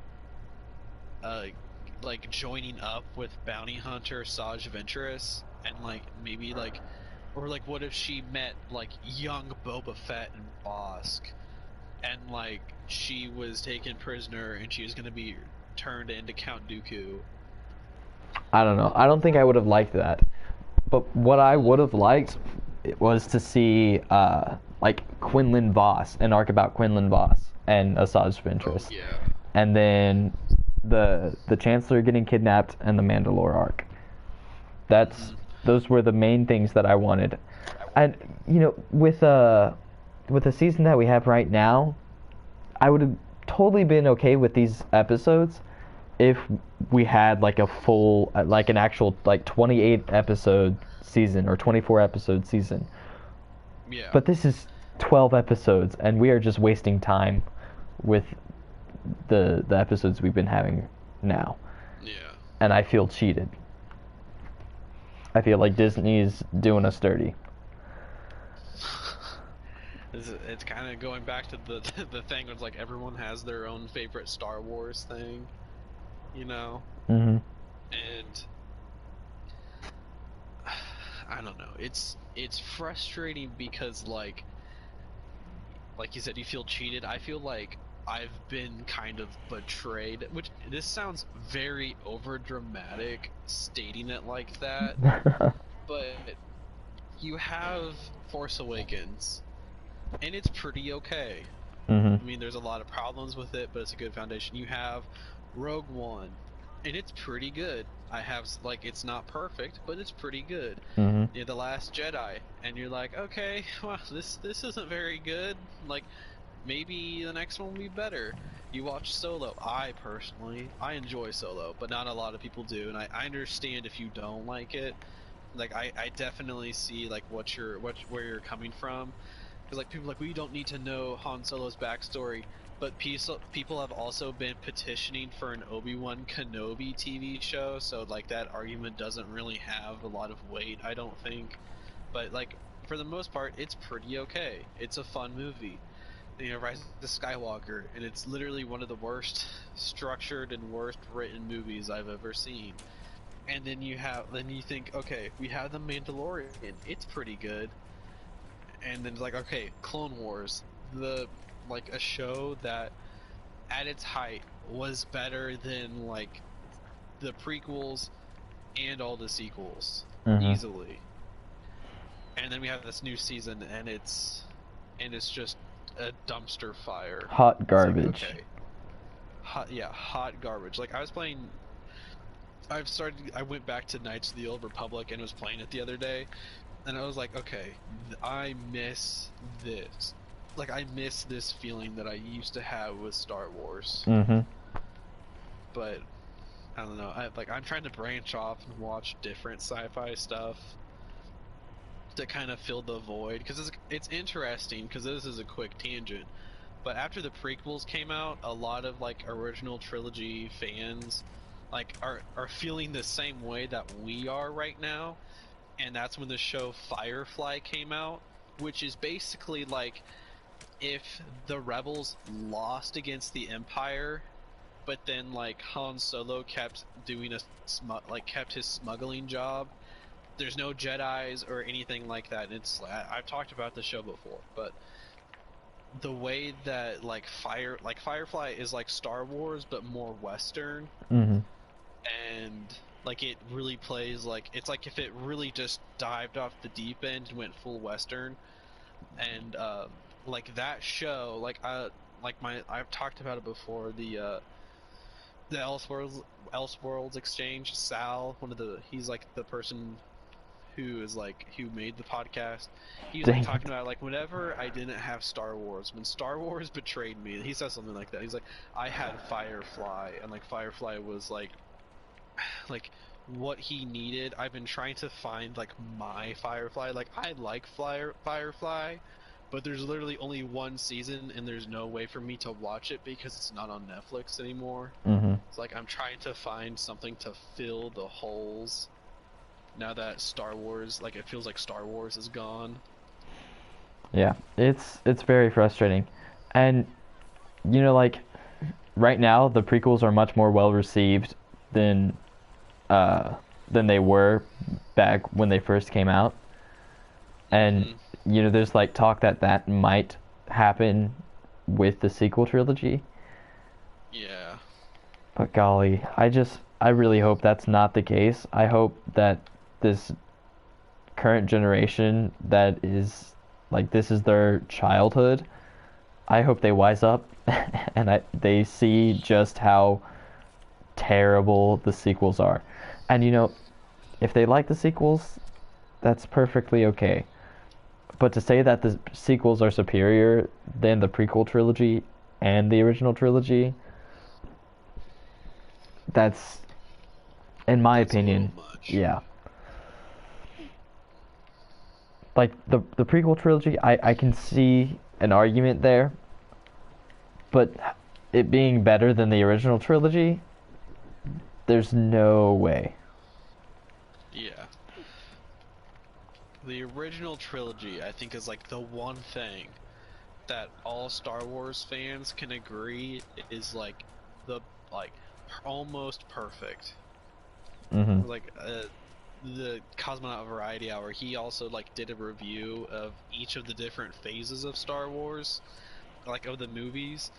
like joining up with bounty hunter Saj Ventress, and like maybe like, or like what if she met like young Boba Fett and Bosk, and like she was taken prisoner and she was gonna be turned into Count Dooku. I don't know. I don't think I would have liked that. But what I would have liked was to see like Quinlan Voss, an arc about Quinlan Voss and Asajj Ventress. Oh yeah. And then the Chancellor getting kidnapped and the Mandalore arc. Those were the main things that I wanted. And you know, with the season that we have right now, I would have totally been okay with these episodes if we had like a full, like an actual like 28 episode season or 24 episode season. Yeah. But this is 12 episodes, and we are just wasting time with the episodes we've been having now. Yeah. And I feel cheated. I feel like Disney's doing us dirty. It's kind of going back to the thing of like everyone has their own favorite Star Wars thing, you know? Mm-hmm. And I don't know. It's frustrating because like you said, you feel cheated. I feel like I've been kind of betrayed, which this sounds very over dramatic stating it like that, but you have Force Awakens, and it's pretty okay. Mm-hmm. I mean, there's a lot of problems with it, but it's a good foundation. You have Rogue One, and it's pretty good. I have, like, it's not perfect, but it's pretty good. Mm-hmm. You have The Last Jedi, and you're like, okay, well, this isn't very good. Like, maybe the next one will be better. You watch Solo. I enjoy Solo, but not a lot of people do, and I understand if you don't like it. Like, I definitely see like where you're coming from, because like people are like, we don't need to know Han Solo's backstory, but people have also been petitioning for an Obi-Wan Kenobi TV show, so like that argument doesn't really have a lot of weight, I don't think. But like for the most part, it's pretty okay. It's a fun movie. You know, Rise of the Skywalker, and it's literally one of the worst structured and worst written movies I've ever seen. And then you think, okay, we have The Mandalorian, it's pretty good. And then it's like, okay, Clone Wars, a show that at its height was better than like the prequels and all the sequels, easily. And then we have this new season, and it's just a dumpster fire. Hot garbage. Like, okay. Hot garbage. Like I went back to Knights of the Old Republic and was playing it the other day, and I was like, okay, I miss this. like I miss this feeling that I used to have with Star Wars. Mm-hmm. But I don't know. I'm trying to branch off and watch different sci-fi stuff to kind of fill the void because it's interesting because this is a quick tangent. But after the prequels came out, a lot of like original trilogy fans like are feeling the same way that we are right now, and that's when the show Firefly came out, which is basically like if the rebels lost against the Empire, but then like Han Solo kept doing kept his smuggling job. There's no Jedis or anything like that. And I've talked about the show before, but the way that Firefly is like Star Wars but more Western, Mm-hmm. and like it really plays like it's like if it really just dived off the deep end and went full Western, and like that show, I've talked about it before, the Elseworlds exchange. Sal, he's like the person who made the podcast. He was like Dang talking it. about like whenever I didn't have Star Wars, when Star Wars betrayed me. He says something like that. He's like, I had Firefly, and like Firefly was like what he needed. I've been trying to find like my Firefly. Like I like Firefly, but there's literally only one season, and there's no way for me to watch it because it's not on Netflix anymore. Mm-hmm. It's like I'm trying to find something to fill the holes now that Star Wars, like it feels like Star Wars is gone. Yeah, it's very frustrating, and like right now the prequels are much more well received than uh than they were back when they first came out, and Mm-hmm. there's like talk that that might happen with the sequel trilogy. Yeah. But golly, I really hope that's not the case. I hope that this current generation that is like this is their childhood. I hope they wise up and they see just how terrible the sequels are. And if they like the sequels, that's perfectly okay. But to say that the sequels are superior than the prequel trilogy and the original trilogy, that's in my That's a little opinion, much. yeah. Like the prequel trilogy, I can see an argument there, but it being better than the original trilogy, there's no way. Yeah. The original trilogy, I think, is like the one thing that all Star Wars fans can agree is like the like almost perfect. Mm-hmm. Like the Cosmonaut Variety Hour, he also like did a review of each of the different phases of Star Wars, like of the movies,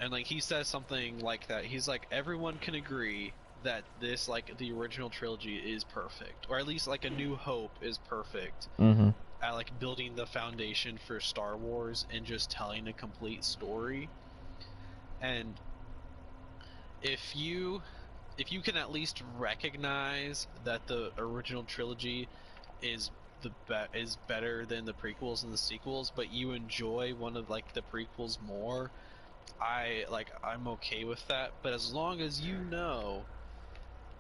and like he says something like that. He's like everyone can agree that this like the original trilogy is perfect, or at least like A New Hope is perfect Mm-hmm. at like building the foundation for Star Wars and just telling a complete story. And if you can at least recognize that the original trilogy is is better than the prequels and the sequels, but you enjoy one of like the prequels more, I'm okay with that. But as long as you know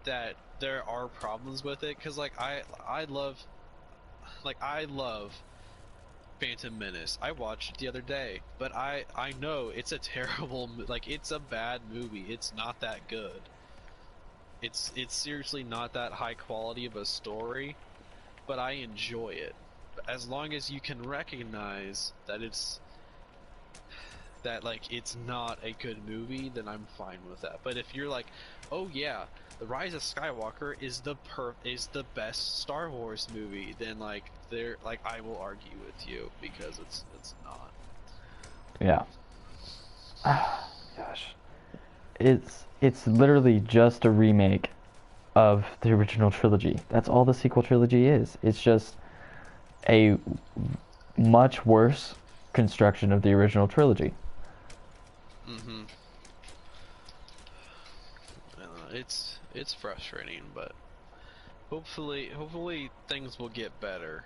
that there are problems with it, because I love Phantom Menace. I watched it the other day, but I know it's a terrible like it's a bad movie. It's not that good. It's seriously not that high quality of a story, but I enjoy it. As long as you can recognize that it's not a good movie, then I'm fine with that. But if you're like, "Oh yeah, The Rise of Skywalker is is the best Star Wars movie," then I will argue with you because it's not. Yeah. Gosh. It's literally just a remake of the original trilogy. That's all the sequel trilogy is. It's just a much worse construction of the original trilogy. Mm-hmm. I don't know. It's frustrating, but hopefully things will get better.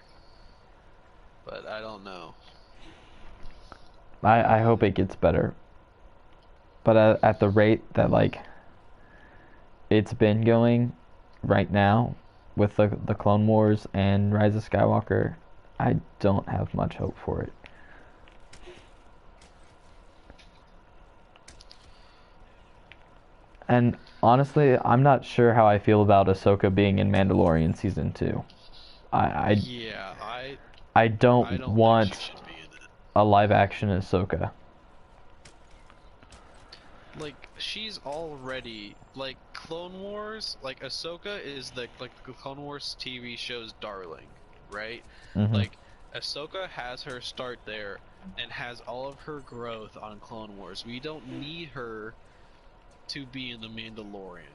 But I don't know. I hope it gets better. But at the rate that like it's been going right now with the Clone Wars and Rise of Skywalker, I don't have much hope for it. And honestly, I'm not sure how I feel about Ahsoka being in Mandalorian season 2. Yeah, I I don't don't think she want should be in it. a live action Ahsoka. Like, she's already like Clone Wars. Like, Ahsoka is the Clone Wars TV show's darling, right? Hmm. Like, Ahsoka has her start there and has all of her growth on Clone Wars. We don't need her to be in the Mandalorian.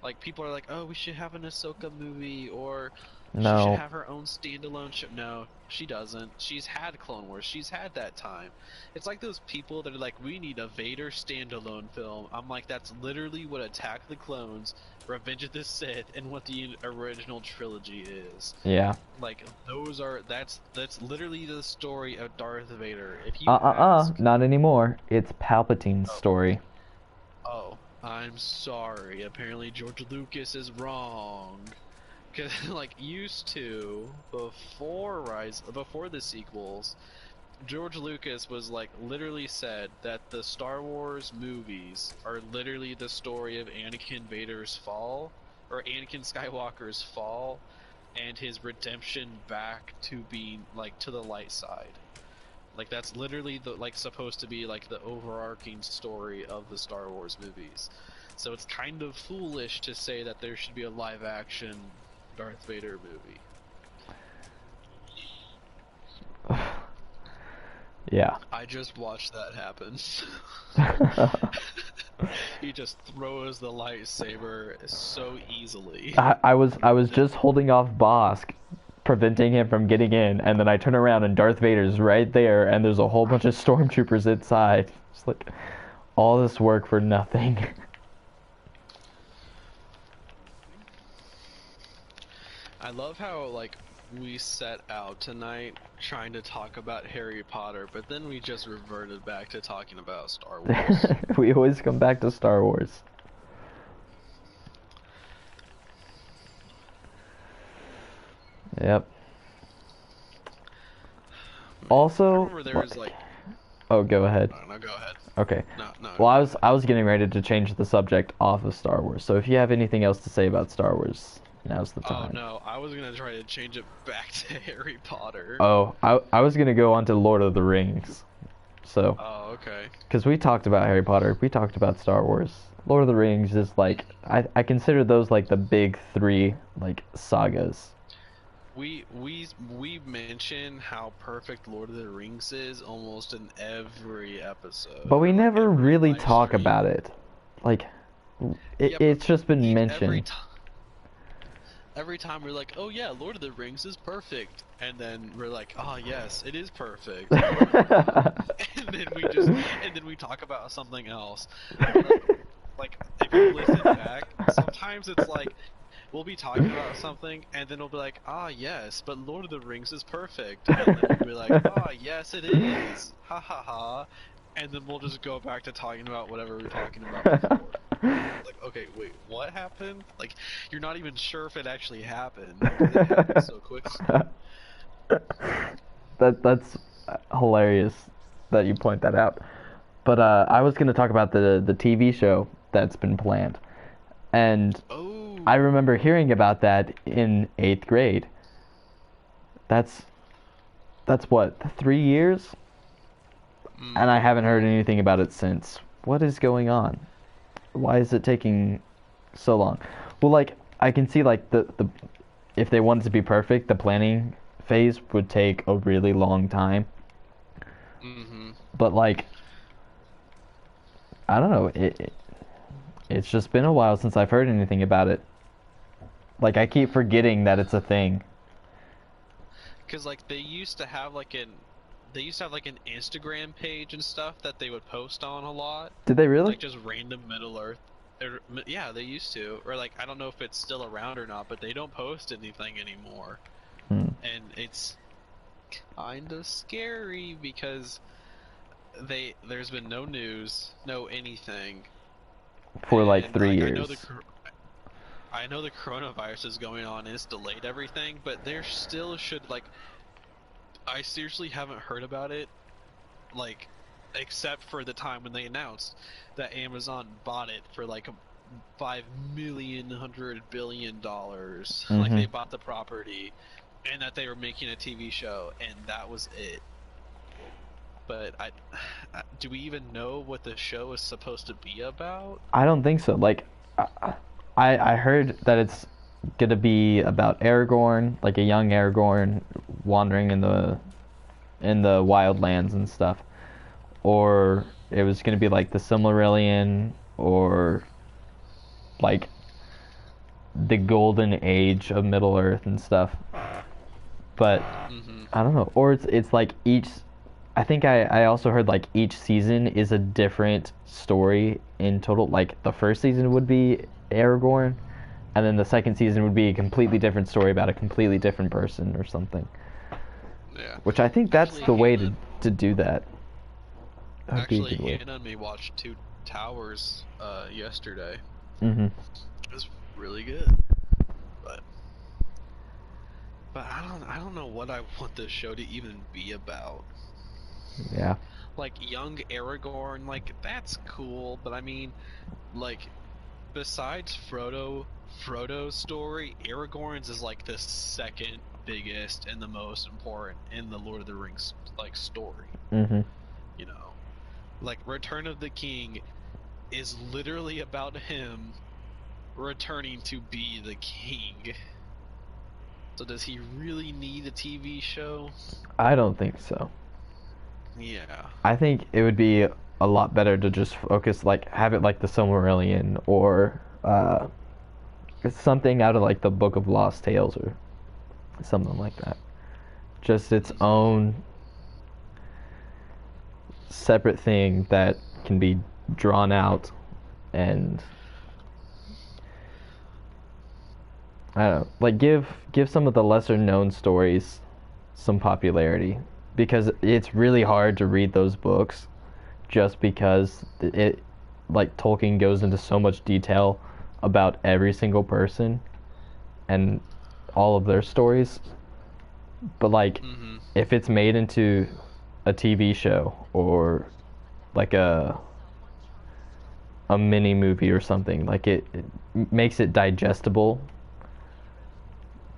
Like, people are like, oh, we should have an Ahsoka movie, or she should No, have her own standalone show. No, she doesn't. She's had Clone Wars. She's had that time. It's like those people that are like, we need a Vader standalone film. I'm like, that's literally what Attack of the Clones, Revenge of the Sith, and what the original trilogy is. yeah. Like, that's literally the story of Darth Vader. If you ask, Not anymore. It's Palpatine's oh, story. oh, I'm sorry. Apparently George Lucas is wrong. Cause like used to before the sequels, George Lucas was like literally said that the Star Wars movies are literally the story of Anakin Vader's fall, or Anakin Skywalker's fall, and his redemption back to being like to the light side. Like that's literally the like supposed to be like the overarching story of the Star Wars movies. So it's kind of foolish to say that there should be a live action Darth Vader movie. Yeah. I just watched that happen. He just throws the lightsaber so easily. I was just holding off Bosk, preventing him from getting in, and then I turn around and Darth Vader's right there, and there's a whole bunch of stormtroopers inside. It's like all this work for nothing. I love how like we set out tonight trying to talk about Harry Potter, but then we just reverted back to talking about Star Wars. We always come back to Star Wars. Yep. Also, I remember there was like. Oh, go ahead. No, go ahead. Okay. No. Well, I was getting ready to change the subject off of Star Wars. So if you have anything else to say about Star Wars, now's the time. Oh no, I was gonna try to change it back to Harry Potter. Oh, I was gonna go on to Lord of the Rings. So. Oh, okay. Because we talked about Harry Potter, we talked about Star Wars. Lord of the Rings is like I consider those like the big three like sagas. We mention how perfect Lord of the Rings is almost in every episode. But we never really live talk stream. about it. Like Yeah, it's just been mentioned. Every time we're like, oh yeah, Lord of the Rings is perfect, and then we're like, oh yes, it is perfect, and then we talk about something else. Like if you listen back, sometimes it's like we'll be talking about something, and then we'll be like, ah yes, but Lord of the Rings is perfect, and then we'll be like, ah yes, it is, ha ha ha, and then we'll just go back to talking about whatever we were talking about before. Like, okay, wait, what happened? Like, you're not even sure if it actually happened. Because it happened so quickly. That's hilarious that you point that out. But I was gonna talk about the TV show that's been planned, and Oh. I remember hearing about that in 8th grade. That's what, 3 years? And I haven't heard anything about it since. What is going on? Why is it taking so long? Well, like I can see like the if they wanted to be perfect, the planning phase would take a really long time. Mm-hmm. But like I don't know, it's just been a while since I've heard anything about it. Like I keep forgetting that it's a thing. Because like they used to have like an Instagram page and stuff that they would post on a lot. Did they really? Like just random Middle Earth. Yeah, they used to. Or like I don't know if it's still around or not, but they don't post anything anymore. And it's kind of scary because there's been no news, no anything, for like and three like years. I know the coronavirus is going on and it's delayed everything, but there still should like I seriously haven't heard about it like except for the time when they announced that Amazon bought it for like $5,100 billion. Like Mm-hmm. they bought the property and that they were making a TV show and that was it. But do we even know what the show is supposed to be about? I don't think so. Like, I heard that it's gonna be about Aragorn, like a young Aragorn wandering in the wild lands and stuff, or it was gonna be like the Silmarillion, or like the golden age of Middle Earth and stuff. But Mm-hmm. I don't know. Or it's like each. I think I also heard like each season is a different story in total. Like the first season would be Aragorn, and then the second season would be a completely different story about a completely different person or something. Yeah. Which I think that's Actually, the way to do that. That would be a actually, good way. Hannah and me watched Two Towers yesterday. Mhm. It was really good, but I don't know what I want this show to even be about. Yeah. Like young Aragorn, like that's cool, but I mean, like besides Frodo's story, Aragorn's is like the second biggest and the most important in the Lord of the Rings like story. Mhm. You know, like Return of the King is literally about him returning to be the king. So does he really need a TV show? I don't think so. Yeah. I think it would be a lot better to just focus, like, have it like the Silmarillion, or something out of like the Book of Lost Tales or something like that. Just its own separate thing that can be drawn out, and I don't know, like give some of the lesser known stories some popularity, because it's really hard to read those books just because it, like, Tolkien goes into so much detail about every single person and all of their stories. But like, Mm-hmm. if it's made into a TV show, or like a mini movie or something, like it makes it digestible,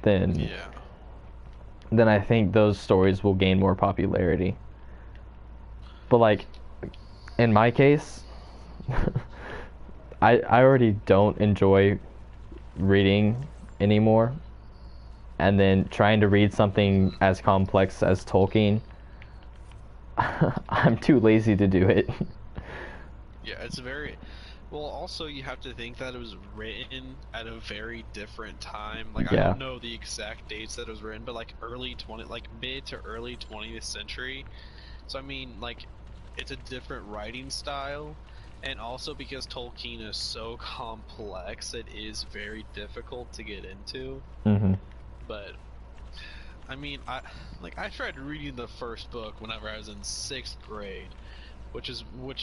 then Yeah. I think those stories will gain more popularity. But like, in my case, I already don't enjoy reading anymore, and then trying to read something as complex as Tolkien, I'm too lazy to do it. Yeah, it's very well, also you have to think that it was written at a very different time. Like I Yeah. don't know the exact dates that it was written, but like like mid to early 20th century. So I mean, like it's a different writing style, and also because Tolkien is so complex, it is very difficult to get into. Mhm. But I mean, I tried reading the first book whenever I was in 6th grade, which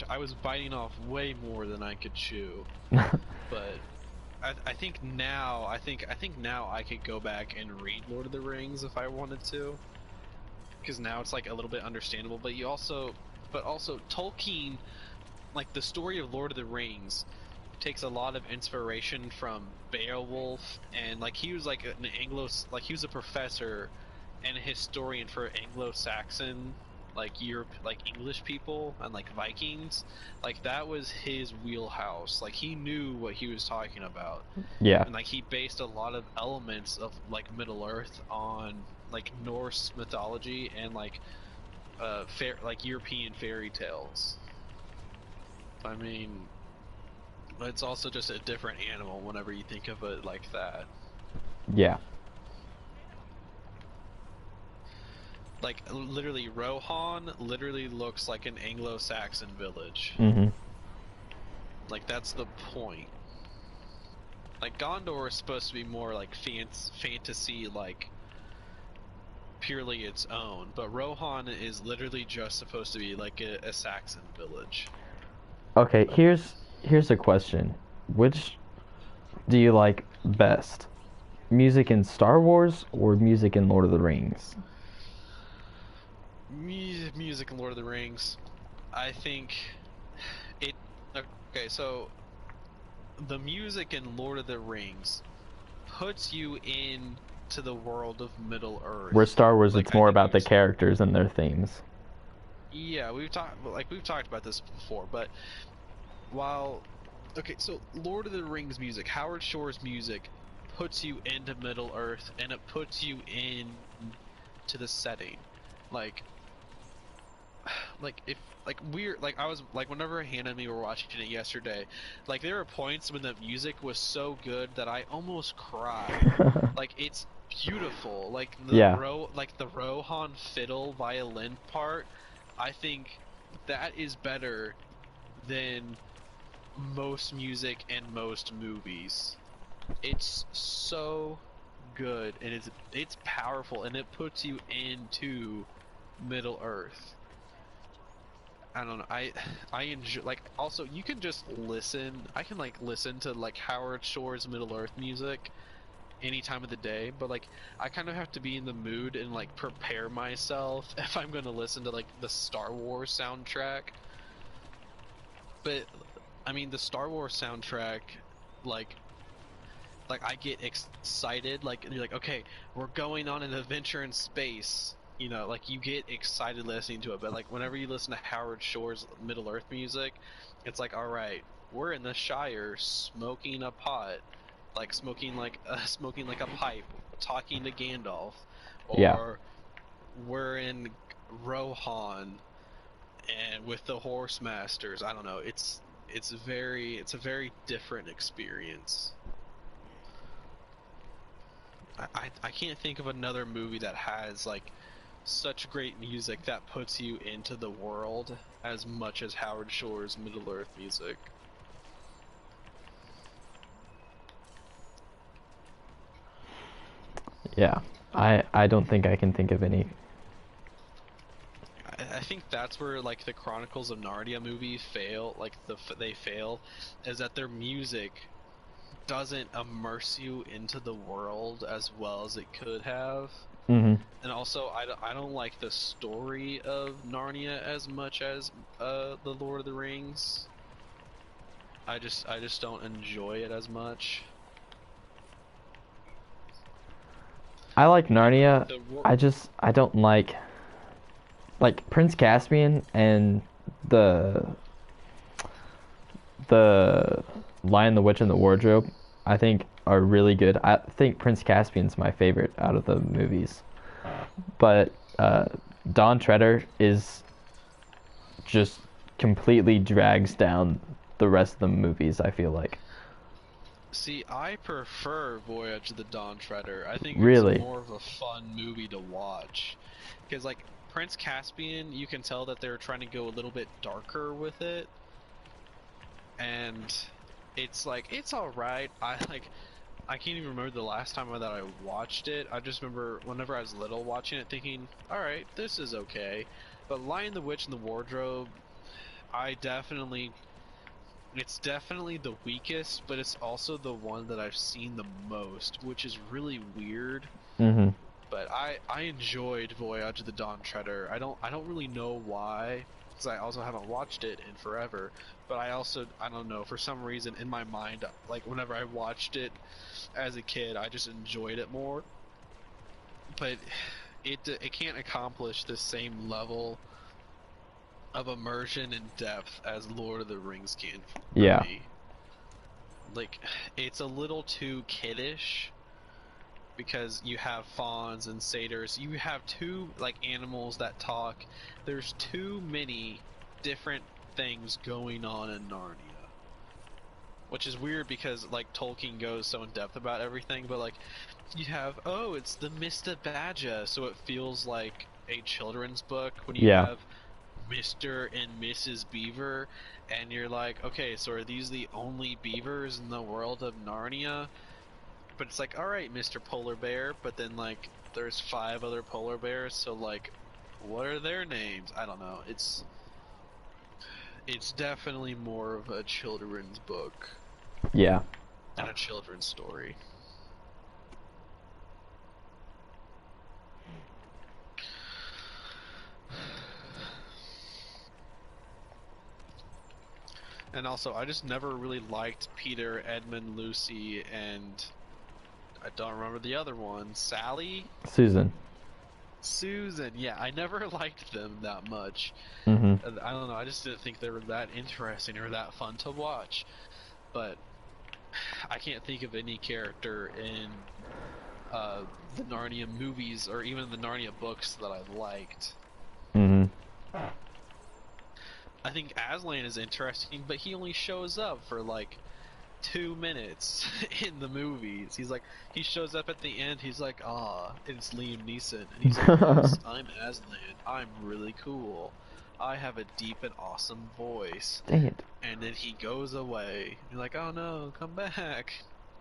I was biting off way more than I could chew. But I think now I think now I could go back and read Lord of the Rings if I wanted to, because now it's like a little bit understandable. But also Tolkien, like the story of Lord of the Rings, takes a lot of inspiration from Beowulf, and like he was like an like he was a professor and a historian for Anglo-Saxon like Europe, like English people and like Vikings. Like that was his wheelhouse. Like he knew what he was talking about, Yeah. and like he based a lot of elements of like Middle Earth on like Norse mythology and like like European fairy tales. I mean, it's also just a different animal whenever you think of it like that. Yeah. Like literally, Rohan literally looks like an Anglo-Saxon village. Mhm. Like that's the point. Like Gondor is supposed to be more like fantasy, like purely its own, but Rohan is literally just supposed to be like a Saxon village. Okay, here's a question. Which do you like best? Music in Star Wars or music in Lord of the Rings? Music in Lord of the Rings. I think it. Okay, so the music in Lord of the Rings puts you in to the world of Middle Where Earth. Star Wars, Like it's I more think about the characters and their themes. yeah, we've talked about this before, but while okay, so Lord of the Rings music, Howard Shore's music puts you into Middle Earth and it puts you in to the setting. Like if I was like whenever Hannah and me were watching it yesterday, like there were points when the music was so good that I almost cried. Like it's beautiful. Yeah. Like the Rohan fiddle violin part, I think that is better than most music and most movies. It's so good and it's powerful and it puts you into Middle Earth. I don't know. I enjoy like also you can just listen. I can like listen to like Howard Shore's Middle Earth music any time of the day, but like I kind of have to be in the mood and like prepare myself if I'm going to listen to like the Star Wars soundtrack. But I mean the Star Wars soundtrack like I get excited like you're like okay, we're going on an adventure in space. You know, like you get excited listening to it, but like whenever you listen to Howard Shore's Middle Earth music, it's like, all right, we're in the Shire smoking a pot, like smoking like a pipe, talking to Gandalf, Yeah. or we're in Rohan and with the Horse Masters. I don't know. It's a very different experience. I can't think of another movie that has like such great music that puts you into the world as much as Howard Shore's Middle Earth music. Yeah. I don't think I can think of any. I think that's where like the Chronicles of Narnia movie fail, like they fail, is that their music doesn't immerse you into the world as well as it could have. Mhm. And also, I don't like the story of Narnia as much as the Lord of the Rings. I just don't enjoy it as much. I like Narnia. The I don't like Prince Caspian and the the Lion, the Witch, and the Wardrobe. I think are really good. I think Prince Caspian's my favorite out of the movies, but Don Treader is just completely drags down the rest of the movies. I feel like See, I prefer Voyage of the Dawn Treader. I think it's really, more of a fun movie to watch. Because, like, Prince Caspian, you can tell that they're trying to go a little bit darker with it. And it's like, it's alright. I can't even remember the last time that I watched it. I just remember whenever I was little watching it thinking, alright, this is okay. But Lion, the Witch, and the Wardrobe, I definitely it's definitely the weakest, but it's also the one that I've seen the most, which is really weird. hmm But I enjoyed Voyage of the Dawn Treader. I don't really know why, because I also haven't watched it in forever. But I don't know, for some reason in my mind, like whenever I watched it as a kid, I just enjoyed it more. But it can't accomplish the same level of immersion and depth as Lord of the Rings can for yeah, me. Like, it's a little too kiddish because you have fawns and satyrs. You have two like animals that talk. There's too many different things going on in Narnia, which is weird because like Tolkien goes so in depth about everything. But like, you have it's the Mista Badger, so it feels like a children's book when you yeah. have Mr. and Mrs. Beaver, and you're like, okay, so are these the only beavers in the world of Narnia? but it's like, all right, Mr. Polar Bear, but then like there's 5 other polar bears, so like, what are their names? I don't know. It's definitely more of a children's book Yeah. and a children's story. And also, I just never really liked Peter, Edmund, Lucy, and I don't remember the other one. Sally? Susan. Susan. Yeah, I never liked them that much. Mm-hmm. I don't know, I just didn't think they were that interesting or that fun to watch. But I can't think of any character in the Narnia movies or even the Narnia books that I liked. Mm-hmm. I think Aslan is interesting, but he only shows up for like 2 minutes in the movies. He shows up at the end, he's like, ah, it's Liam Neeson. And he's like, yes, I'm Aslan. I'm really cool. I have a deep and awesome voice. Dang it. And then he goes away. You're like, oh no, come back.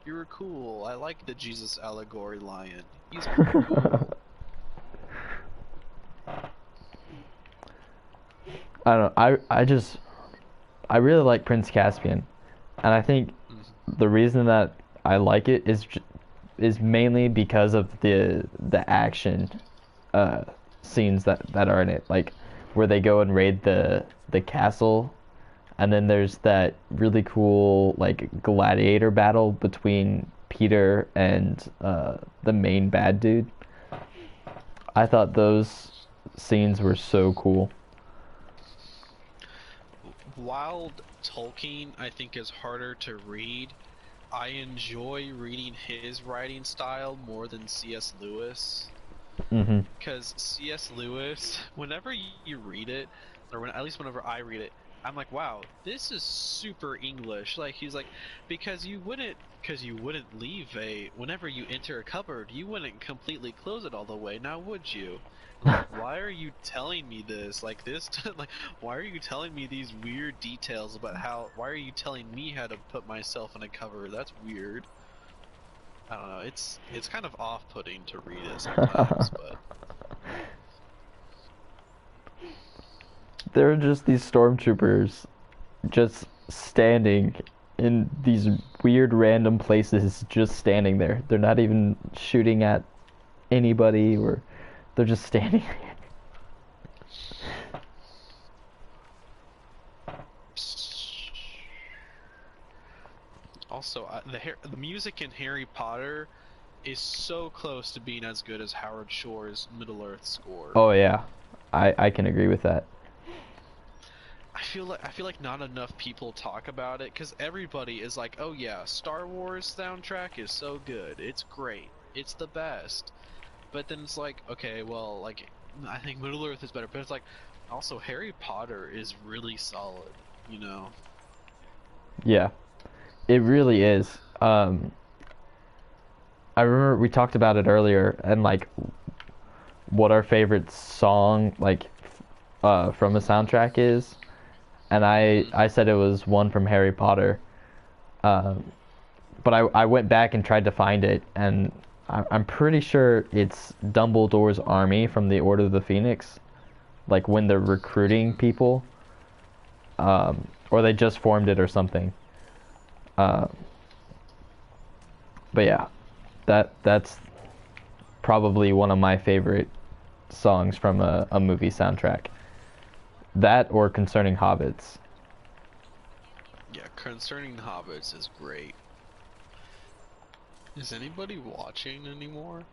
You're cool. I like the Jesus allegory lion. He's pretty cool. I don't know. I really like Prince Caspian, and I think the reason that I like it is mainly because of the action scenes that are in it, like where they go and raid the castle, and then there's that really cool like gladiator battle between Peter and the main bad dude. I thought those scenes were so cool. While Tolkien, I think, is harder to read, I enjoy reading his writing style more than C.S. Lewis. Mm-hmm. Because C.S. Lewis, whenever you read it, or at least whenever I read it, I'm like, wow, this is super English. Like, he's like, because you wouldn't leave whenever you enter a cupboard, you wouldn't completely close it all the way, now would you? Like, why are you telling me this? Like, like, why are you telling me these weird details about why are you telling me how to put myself in a cupboard? That's weird. I don't know, it's kind of off-putting to read it sometimes, but... There are just these stormtroopers just standing in these weird random places, just standing there. They're not even shooting at anybody, or they're just standing there. Also, the music in Harry Potter is so close to being as good as Howard Shore's Middle-earth score. Oh yeah, I can agree with that. I feel like not enough people talk about it because everybody is like, oh yeah, Star Wars soundtrack is so good, it's great, it's the best. But then it's like, okay, well, like, I think Middle-earth is better, but it's like, also Harry Potter is really solid, you know? Yeah, it really is. I remember we talked about it earlier, and like what our favorite song from the soundtrack is, and I said it was one from Harry Potter. But I went back and tried to find it, and I'm pretty sure it's Dumbledore's army from the Order of the Phoenix, like when they're recruiting people, or they just formed it or something. But yeah, that's probably one of my favorite songs from a movie soundtrack. That or Concerning Hobbits. Yeah, Concerning Hobbits is great. Is anybody watching anymore?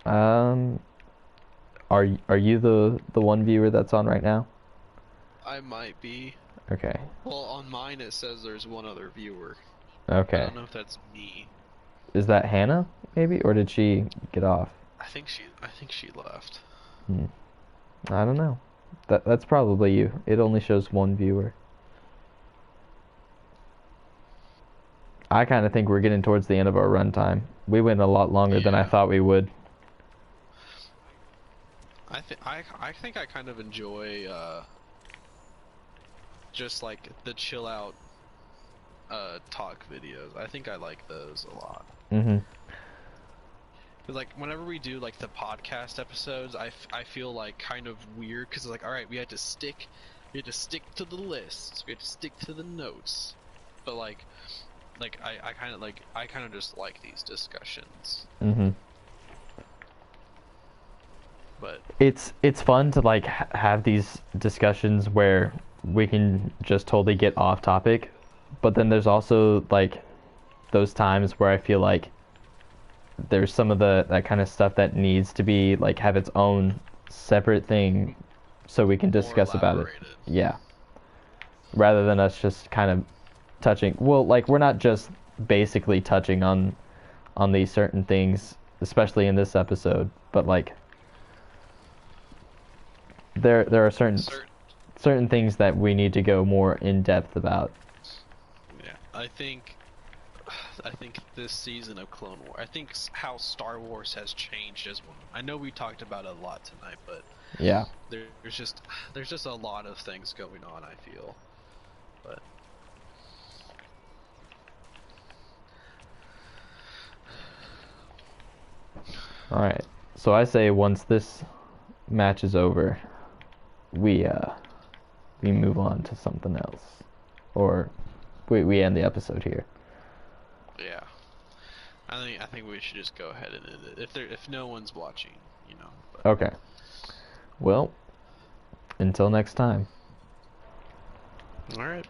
Are you the one viewer that's on right now? I might be. Okay. Well, on mine it says there's one other viewer. I Okay. don't know if that's me. Is that Hannah, maybe? Or did she get off? I think she left. I don't know. That's probably you. It only shows one viewer. I kind of think we're getting towards the end of our runtime. We went a lot longer than I thought we would. I think I kind of enjoy just like the chill out talk videos. I think I like those a lot. Mm-hmm. Cause like whenever we do like the podcast episodes, I feel like kind of weird because it's like, all right, we had to stick to the list, we had to stick to the notes, but I kind of just like these discussions. Mm-hmm. But It's fun to like have these discussions where we can just totally get off topic, but then there's also like those times where I feel like there's some of that kind of stuff that needs to be like have its own separate thing so we can more discuss about it. elaborated. Yeah. Rather than us just kind of touching, well, like we're not just basically touching on these certain things, especially in this episode, but like there are certain things that we need to go more in depth about. Yeah, I think this season of Clone Wars, I think how Star Wars has changed as well. I know we talked about it a lot tonight, but Yeah. there's just a lot of things going on, I feel. But All right. So I say once this match is over, we move on to something else, or we end the episode here. yeah, I think we should just go ahead and end it if no one's watching, you know. But. Okay. Well, until next time. All right.